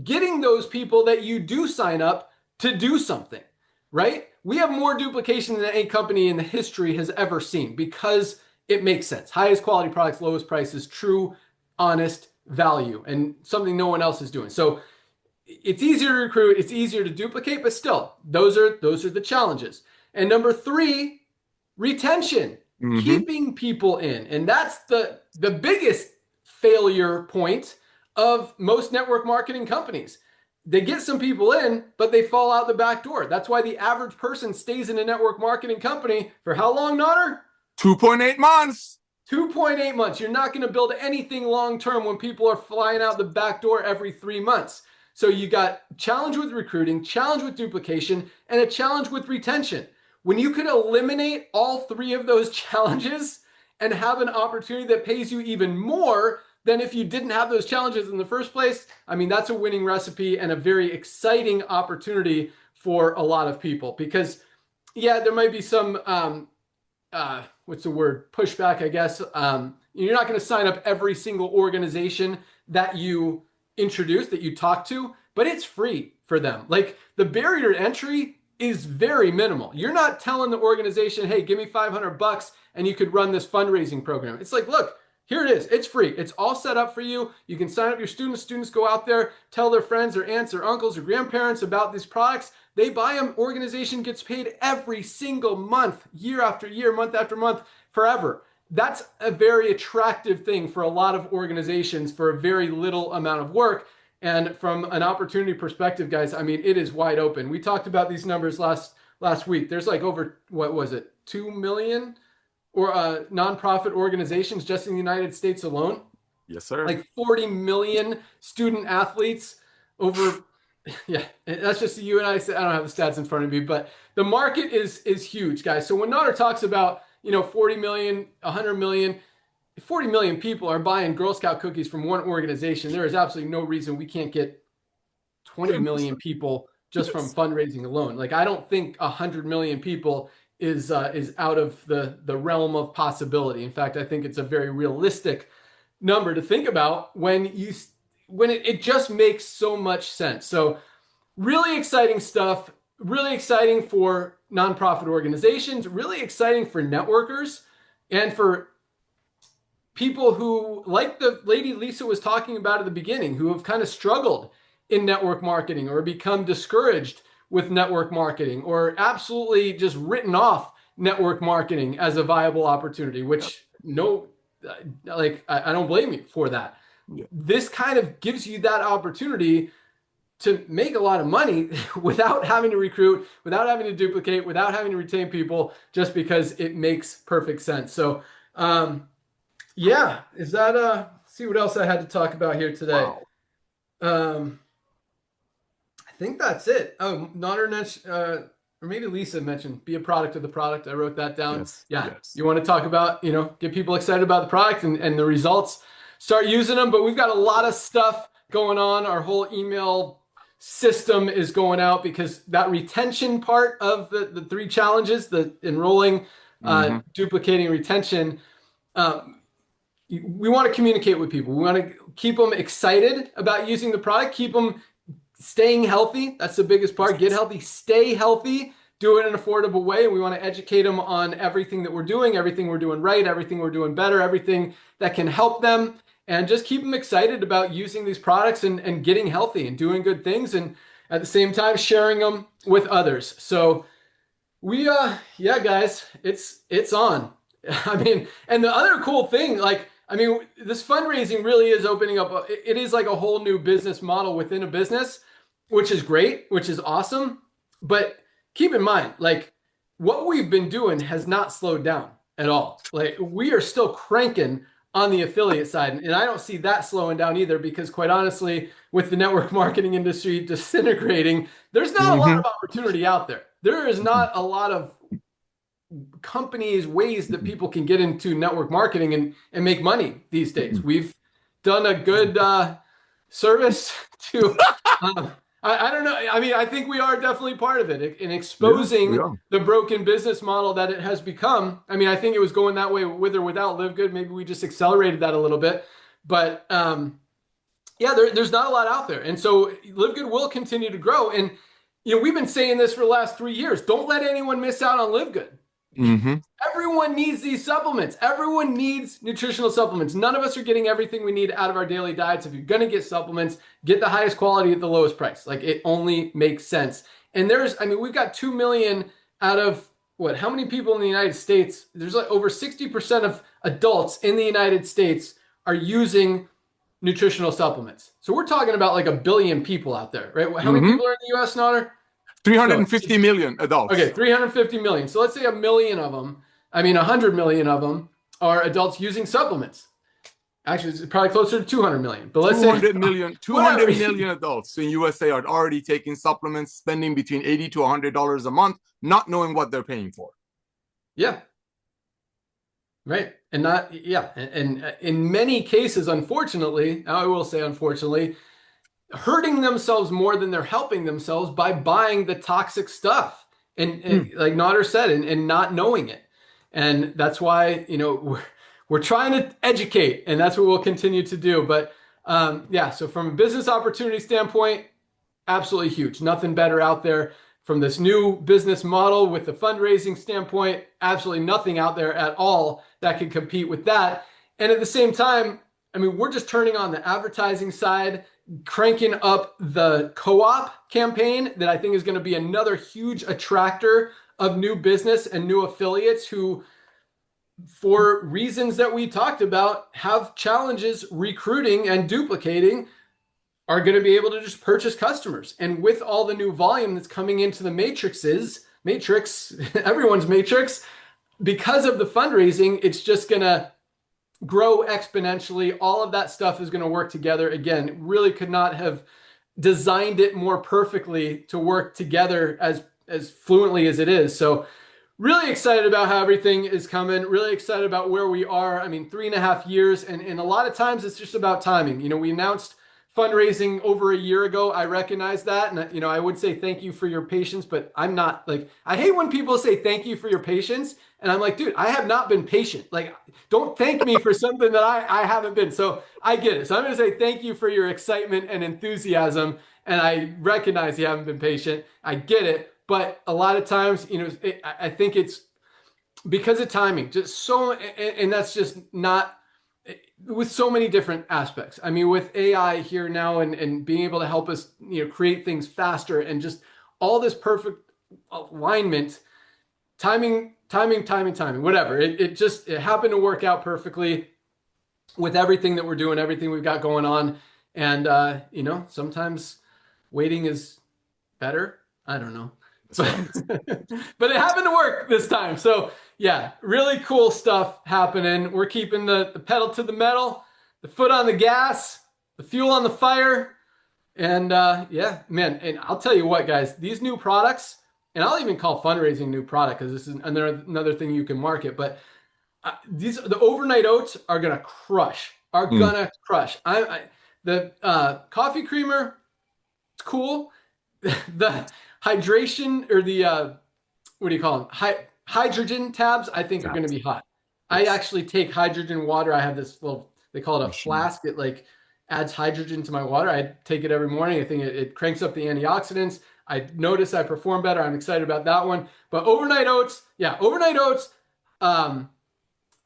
Getting those people that you do sign up to do something, right? We have more duplication than any company in the history has ever seen because it makes sense. Highest quality products, lowest prices, true, honest value, and something no one else is doing. So it's easier to recruit, it's easier to duplicate, but still, those are the challenges. And number three, retention, keeping people in. And that's the biggest failure point of most network marketing companies. They get some people in, but they fall out the back door. That's why the average person stays in a network marketing company for how long, Notter? 2.8 months. 2.8 months. You're not going to build anything long-term when people are flying out the back door every 3 months. So you got challenge with recruiting, challenge with duplication, and a challenge with retention. When you can eliminate all three of those challenges and have an opportunity that pays you even more than if you didn't have those challenges in the first place, I mean, that's a winning recipe and a very exciting opportunity for a lot of people. Because, yeah, there might be some, pushback, I guess. You're not going to sign up every single organization that you introduce, that you talk to, but it's free for them. Like the barrier to entry is very minimal. You're not telling the organization, hey, give me $500 and you could run this fundraising program. It's like, look, here it is. It's free. It's all set up for you. You can sign up your students. Students go out there, tell their friends or aunts or uncles or grandparents about these products. They buy them. Organization gets paid every single month, year after year, month after month, forever. That's a very attractive thing for a lot of organizations for a very little amount of work. And from an opportunity perspective, guys, I mean, it is wide open. We talked about these numbers last week. There's like over, 2 million or nonprofit organizations just in the United States alone. Yes, sir. Like 40 million student athletes over. Yeah, that's just the UNI. I don't have the stats in front of me, but the market is huge, guys. So when Nader talks about, 40 million, 100 million, 40 million people are buying Girl Scout cookies from one organization. There is absolutely no reason we can't get 20 million people just from fundraising alone. Like, I don't think 100 million people is out of the realm of possibility. In fact, I think it's a very realistic number to think about when it just makes so much sense. So really exciting stuff, really exciting for nonprofit organizations, really exciting for networkers and for people who, like the lady Lisa was talking about at the beginning, who have kind of struggled in network marketing or become discouraged with network marketing or absolutely just written off network marketing as a viable opportunity, which I don't blame you for that. Yeah. This kind of gives you that opportunity to make a lot of money without having to recruit, without having to duplicate, without having to retain people, just because it makes perfect sense. So, is that, see what else I had to talk about here today. Wow. I think that's it. Oh, Nader, or maybe Lisa mentioned, be a product of the product. I wrote that down. Yes, yeah. Yes. You want to talk about, get people excited about the product and the results, start using them. But we've got a lot of stuff going on. Our whole email system is going out because that retention part of the three challenges, the enrolling, duplicating, retention, we want to communicate with people. We want to keep them excited about using the product, keep them staying healthy. That's the biggest part. Get healthy, stay healthy do it in an affordable way. We want to educate them on everything that we're doing right, everything we're doing better, everything that can help them, and just keep them excited about using these products and getting healthy and doing good things, and at the same time sharing them with others. So we yeah, guys, it's on. I mean, and the other cool thing, like, I mean, this fundraising really is opening up. It is like a whole new business model within a business, which is great, which is awesome. But keep in mind, like, what we've been doing has not slowed down at all. Like, we are still cranking on the affiliate side. And I don't see that slowing down either, because quite honestly, with the network marketing industry disintegrating, there's not a lot of opportunity out there. There is not a lot of companies, ways that people can get into network marketing and make money these days. We've done a good service to, I don't know. I mean, I think we are definitely part of it in exposing the broken business model that it has become. I mean, I think it was going that way with or without Livegood. Maybe we just accelerated that a little bit, but yeah, there's not a lot out there. And so Livegood will continue to grow. And, you know, we've been saying this for the last 3 years. Don't let anyone miss out on Livegood. Everyone needs these supplements. Everyone needs nutritional supplements. None of us are getting everything we need out of our daily diets. If you're going to get supplements, get the highest quality at the lowest price. Like, it only makes sense. And I mean, we've got 2 million out of what, how many people in the United States? There's like over 60% of adults in the United States are using nutritional supplements. So we're talking about like 1 billion people out there, right? How many people are in the US, Notter? 350 million adults. Okay, 350 million. So let's say 1 million of them, 100 million of them are adults using supplements. Actually, it's probably closer to 200 million. But let's 200 say million, 200 million adults in USA are already taking supplements, spending between $80 to $100 a month, not knowing what they're paying for. Yeah. Right. And not, yeah. And in many cases, unfortunately, I will say unfortunately, hurting themselves more than they're helping themselves by buying the toxic stuff. And like Notter said, and not knowing it. And that's why, you know, we're trying to educate, and that's what we'll continue to do. But yeah, so from a business opportunity standpoint, absolutely huge. Nothing better out there. From this new business model with the fundraising standpoint, absolutely nothing out there at all that can compete with that. And at the same time, I mean, we're just turning on the advertising side, cranking up the co-op campaign that I think is going to be another huge attractor of new business and new affiliates who, for reasons that we talked about, have challenges recruiting and duplicating, are going to be able to just purchase customers. And with all the new volume that's coming into the matrix, everyone's matrix, because of the fundraising, it's just going to grow exponentially. All of that stuff is going to work together. Again, really could not have designed it more perfectly to work together as fluently as it is. So really excited about how everything is coming. Really excited about where we are. I mean, 3.5 years. And a lot of times it's just about timing. You know, we announced fundraising over a year ago. I recognize that. And, you know, I would say thank you for your patience, but I'm not like, I hate when people say thank you for your patience. And I'm like, dude, I have not been patient. Like, don't thank me for something that I haven't been. So I get it. So I'm going to say thank you for your excitement and enthusiasm. And I recognize you haven't been patient. I get it. But a lot of times, you know, I think it's because of timing, just so, and that's just not, with so many different aspects. I mean, with AI here now and being able to help us, you know, create things faster and just all this perfect alignment, timing, whatever. It happened to work out perfectly with everything that we're doing, everything we've got going on. And, you know, sometimes waiting is better. I don't know. But it happened to work this time. So yeah, really cool stuff happening. We're keeping the pedal to the metal, the foot on the gas, the fuel on the fire. And yeah, man, and I'll tell you what, guys, these new products, and I'll even call fundraising a new product because this is another thing you can market. But the overnight oats are gonna crush. The coffee creamer, it's cool. The hydration or the what do you call them? Hydrogen tabs, I think, are going to be hot. I actually take hydrogen water. I have this little, they call it a flask. It like adds hydrogen to my water. I take it every morning. I think it cranks up the antioxidants. I noticed I perform better. I'm excited about that one. But overnight oats,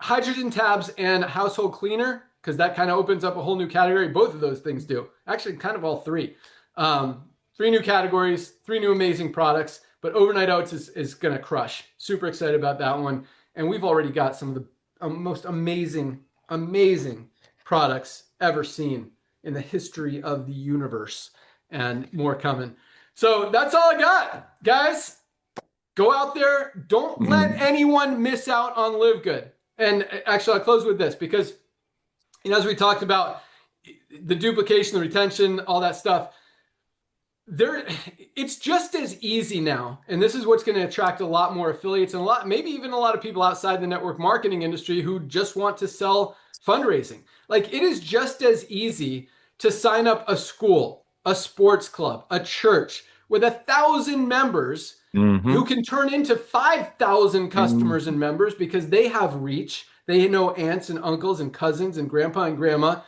hydrogen tabs and household cleaner, because that kind of opens up a whole new category. Both of those things do. Actually, kind of all three. Three new categories, three new amazing products. But overnight oats is going to crush. Super excited about that one. And we've already got some of the most amazing products ever seen in the history of the universe, and more coming. So that's all I got, guys. Go out there. Don't let anyone miss out on Livegood. And actually, I'll close with this, because, as we talked about the duplication, the retention, all that stuff, it's just as easy now. And this is what's going to attract a lot more affiliates and maybe even a lot of people outside the network marketing industry who just want to sell fundraising. Like, it is just as easy to sign up a school, a sports club, a church with 1,000 members who can turn into 5,000 customers and members, because they have reach. They know aunts and uncles and cousins and grandpa and grandma.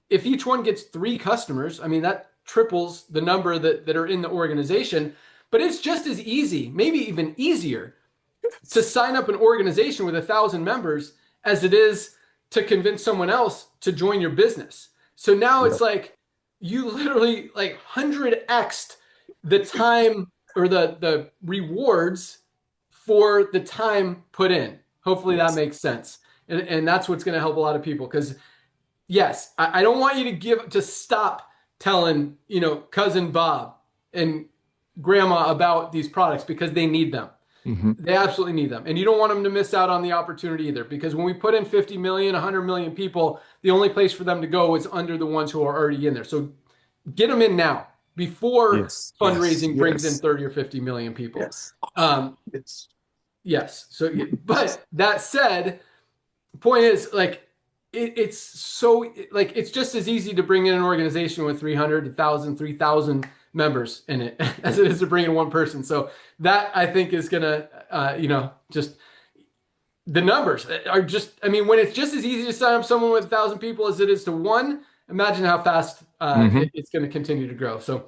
If each one gets 3 customers, I mean, that triples the number that are in the organization. But it's just as easy, maybe even easier, to sign up an organization with 1,000 members as it is to convince someone else to join your business. So now it's like you literally 100x'd the time, or the rewards for the time put in. Hopefully that makes sense. And that's what's going to help a lot of people. Because yes, I don't want you to stop telling, cousin Bob and grandma about these products, because they need them. They absolutely need them. And you don't want them to miss out on the opportunity either, because when we put in 50 million, 100 million people, the only place for them to go is under the ones who are already in there. So get them in now, before fundraising brings in 30 or 50 million people. Yes. So, but that said, the point is, it's just as easy to bring in an organization with 300, 1,000, 3,000 members in it as it is to bring in one person. So that, I think, is going to, just the numbers are just, when it's just as easy to sign up someone with 1,000 people as it is to one, imagine how fast it's going to continue to grow. So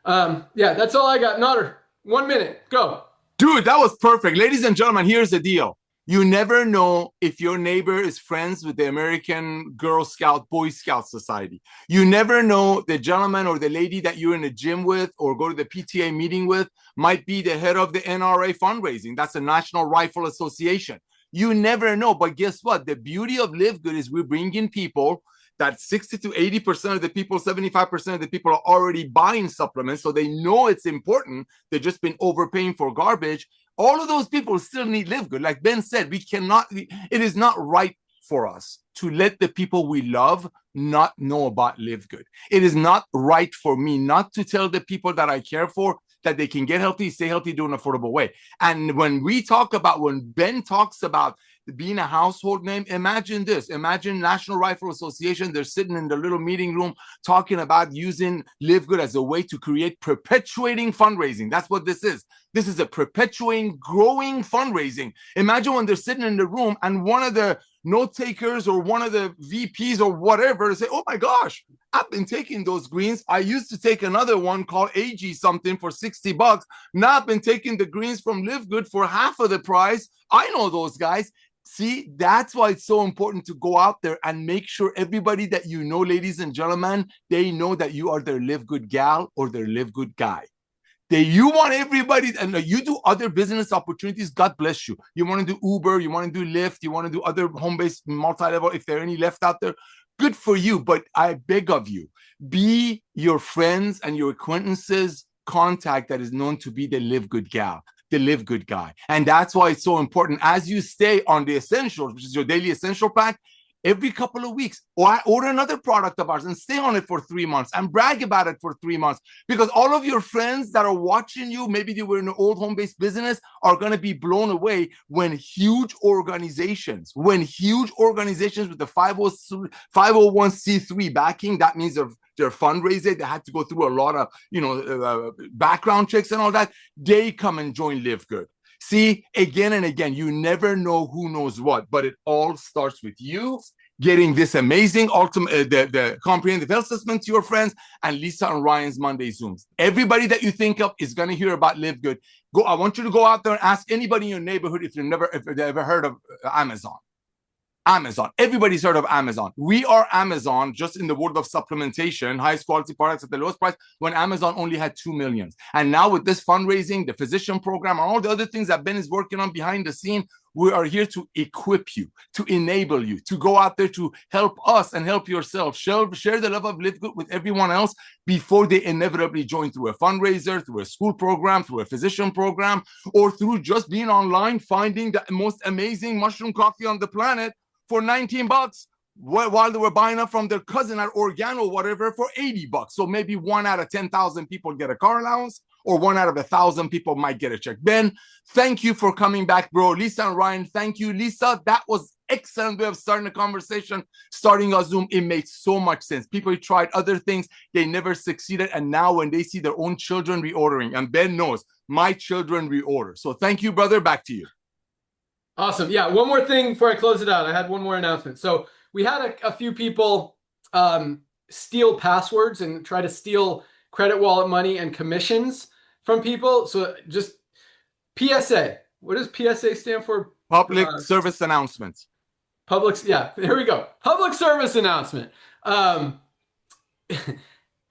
that's all I got. Notter, 1 minute, go. Dude, that was perfect. Ladies and gentlemen, here's the deal. You never know if your neighbor is friends with the American Girl Scout, Boy Scout Society. You never know the gentleman or the lady that you're in the gym with or go to the PTA meeting with might be the head of the NRA fundraising. That's the National Rifle Association. You never know. But guess what? The beauty of Livegood is we're bringing people that 60 to 80% of the people, 75% of the people are already buying supplements. So they know it's important. They've just been overpaying for garbage. All of those people still need Livegood. Like Ben said, it is not right for us to let the people we love not know about Livegood. It is not right for me not to tell the people that I care for that they can get healthy, stay healthy, do an affordable way. And when Ben talks about being a household name, imagine this. Imagine National Rifle Association. They're sitting in the little meeting room talking about using Livegood as a way to create perpetuating fundraising. That's what this is. This is a perpetuating, growing fundraising. Imagine when they're sitting in the room and one of the note takers or one of the VPs or whatever say, oh my gosh, I've been taking those greens. I used to take another one called AG something for $60. Now I've been taking the greens from Livegood for half of the price. I know those guys. See, that's why it's so important to go out there and make sure everybody that you know, ladies and gentlemen, they know that you are their Livegood gal or their Livegood guy. You want everybody, and you do other business opportunities, God bless you. You want to do Uber, you want to do Lyft, you want to do other home-based multi-level, if there are any left out there, good for you. But I beg of you, be your friends and your acquaintances contact that is known to be the Livegood gal, the Livegood guy. And that's why it's so important as you stay on the essentials, which is your daily essential pack, every couple of weeks, or order another product of ours and stay on it for 3 months and brag about it for 3 months, because all of your friends that are watching you, maybe they were in an old home-based business, are going to be blown away when huge organizations with the 501c3 backing, that means their fundraiser, they had to go through a lot of background checks and all that, they come and join Livegood. See, again and again, you never know who knows what, but it all starts with you getting this amazing ultimate the comprehensive health assessment to your friends, and Lisa and Ryan's Monday Zooms. Everybody that you think of is going to hear about Livegood. I want you to go out there and ask anybody in your neighborhood if they've ever heard of Amazon. Everybody's heard of Amazon. We are Amazon just in the world of supplementation, highest quality products at the lowest price, when Amazon only had 2 million. And now with this fundraising, the physician program, and all the other things that Ben is working on behind the scene, we are here to equip you, to enable you, to go out there to help us and help yourself. Share the love of Livegood with everyone else before they inevitably join through a fundraiser, through a school program, through a physician program, or through just being online, finding the most amazing mushroom coffee on the planet for $19 while they were buying up from their cousin at Organo, whatever, for $80. So maybe 1 out of 10,000 people get a car allowance, or 1 out of 1,000 people might get a check. Ben, thank you for coming back, bro. Lisa and Ryan, thank you. Lisa, that was excellent way of starting a conversation, starting a Zoom. It made so much sense. People tried other things, they never succeeded, and now when they see their own children reordering, and Ben knows my children reorder. So thank you, brother. Back to you. Awesome. Yeah, one more thing before I close it out. I had one more announcement. So we had a few people steal passwords and try to steal credit wallet money and commissions from people. So just PSA. What does PSA stand for? Public service announcements. Yeah, here we go. Public service announcement.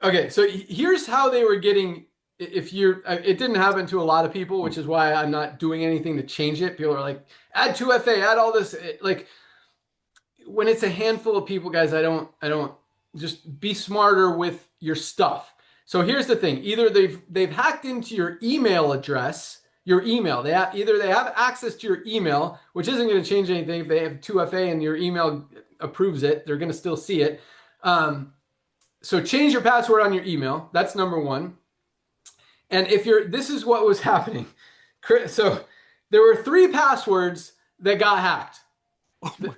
Okay, so here's how they were getting. It didn't happen to a lot of people, which is why I'm not doing anything to change it. People are like, add 2FA, add all this. Like, when it's a handful of people, guys, I don't just be smarter with your stuff. So here's the thing: either they've hacked into your email address, your email. Either they have access to your email, which isn't going to change anything. If they have 2FA and your email approves it, they're going to still see it. So change your password on your email. That's number one. And this is what was happening. So there were 3 passwords that got hacked.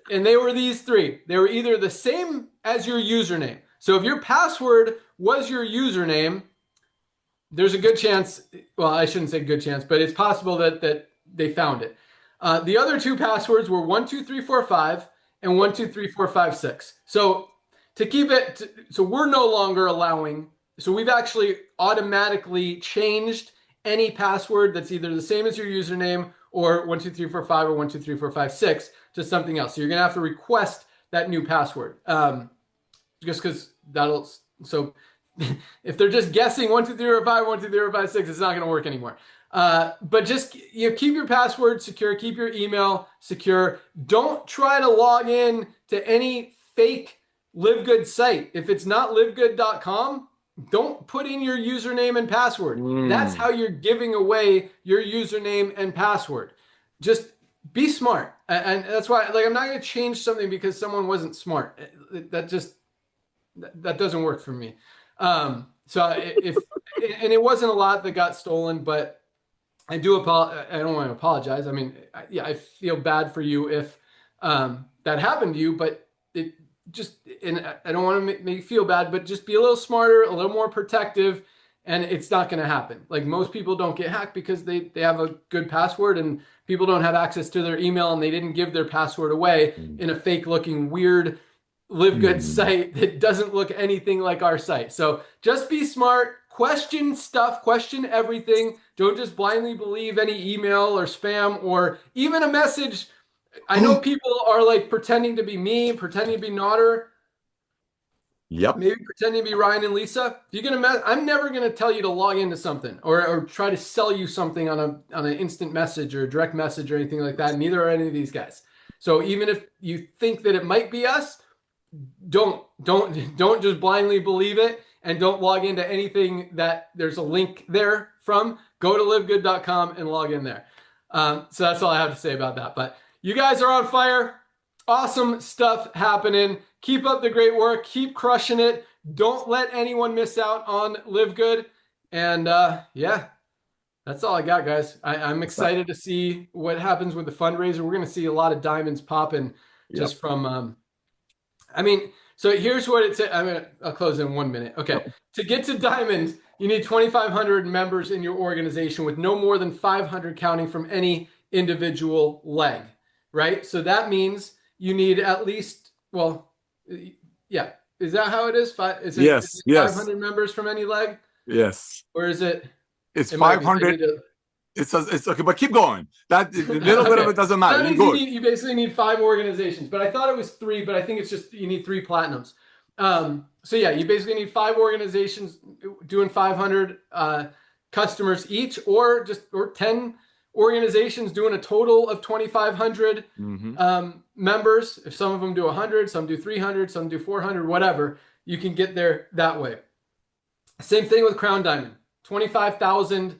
And they were these 3. They were either the same as your username. So if your password was your username, there's a good chance, well, I shouldn't say good chance, but it's possible that they found it. The other 2 passwords were 12345 and 123456. So to keep it, so we're no longer allowing. So we've actually automatically changed any password that's either the same as your username or 12345 or 123456 to something else. So you're gonna have to request that new password, just because so if they're just guessing 12345, 12356, it's not gonna work anymore. But just keep your password secure, keep your email secure. Don't try to log in to any fake Livegood site. If it's not livegood.com, don't put in your username and password. That's how you're giving away your username and password. Just be smart. And that's why, like, I'm not going to change something because someone wasn't smart. That doesn't work for me. And it wasn't a lot that got stolen, but I do apologize. I don't want to apologize. I mean, I feel bad for you if that happened to you, but and I don't want to make you feel bad, but just be a little smarter, a little more protective, and it's not going to happen. Like, most people don't get hacked because they have a good password, and people don't have access to their email, and they didn't give their password away in a fake looking weird Livegood site that doesn't look anything like our site. So just be smart, question stuff, question everything. Don't just blindly believe any email or spam or even a message. I know people are like pretending to be me, pretending to be Nodder. Yep. Maybe pretending to be Ryan and Lisa. If you're gonna, I'm never gonna tell you to log into something or try to sell you something on an instant message or a direct message or anything like that. Neither are any of these guys. So even if you think that it might be us, don't just blindly believe it, and don't log into anything that there's a link there from. Go to livegood.com and log in there. So that's all I have to say about that. But you guys are on fire. Awesome stuff happening. Keep up the great work. Keep crushing it. Don't let anyone miss out on Livegood. And yeah, that's all I got, guys. I'm excited to see what happens with the fundraiser. We're going to see a lot of diamonds popping just from, I mean, so here's what it said. I'll close in 1 minute. Okay. To get to diamond, you need 2,500 members in your organization with no more than 500 counting from any individual leg, right? So that means you need at least well, yeah. Is that how it is? Is Yes, it yes, 500 members from any leg? yes. Or is it? It's It might be. So you 500. need to- It's okay, but keep going. That a little bit of Okay. it doesn't So matter. that You're means good. you basically need 5 organizations, but I thought it was 3, but I think it's just you need 3 platinums. So yeah, you basically need 5 organizations doing 500 customers each, or 10 organizations doing a total of 2,500 members. If some of them do 100, some do 300, some do 400, whatever, you can get there that way. Same thing with Crown Diamond, 25,000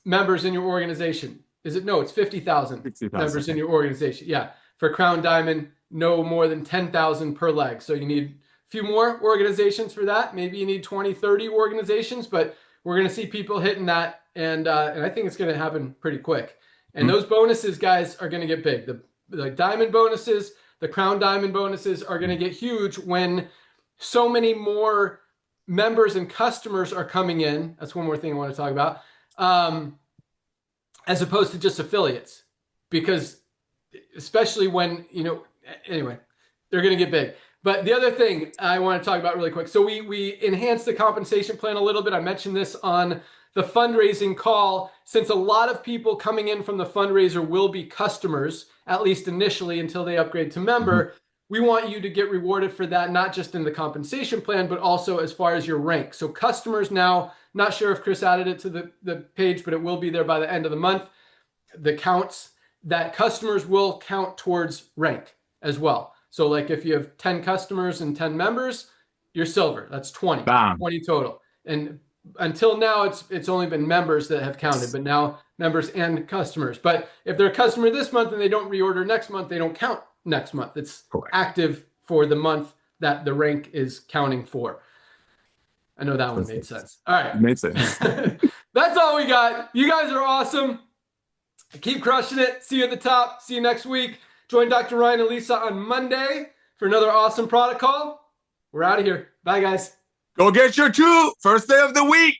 members in your organization. Is it? No, it's 50,000 members in your organization. Yeah. For Crown Diamond, no more than 10,000 per leg. So you need a few more organizations for that. Maybe you need 20, 30 organizations, but we're going to see people hitting that. And I think it's going to happen pretty quick. And those bonuses, guys, are going to get big. The diamond bonuses, the Crown Diamond bonuses are going to get huge when so many more members and customers are coming in. That's one more thing I want to talk about. As opposed to just affiliates, because especially when, anyway, they're going to get big. But the other thing I want to talk about really quick. So we enhanced the compensation plan a little bit. I mentioned this on the fundraising call. Since a lot of people coming in from the fundraiser will be customers, at least initially until they upgrade to member, we want you to get rewarded for that, not just in the compensation plan, but also as far as your rank. So customers now, not sure if Chris added it to the page, but it will be there by the end of the month. The counts that customers will count towards rank as well. So like if you have 10 customers and 10 members, you're silver. That's 20, Bam. 20 total. And until now, it's only been members that have counted, but now members and customers. But if they're a customer this month and they don't reorder next month, they don't count next month. It's active for the month that the rank is counting for. I know that one made sense. All right. It made sense. That's all we got. You guys are awesome. Keep crushing it. See you at the top. See you next week. Join Dr. Ryan and Lisa on Monday for another awesome product call. We're out of here. Bye, guys. Go get your 2 first day of the week.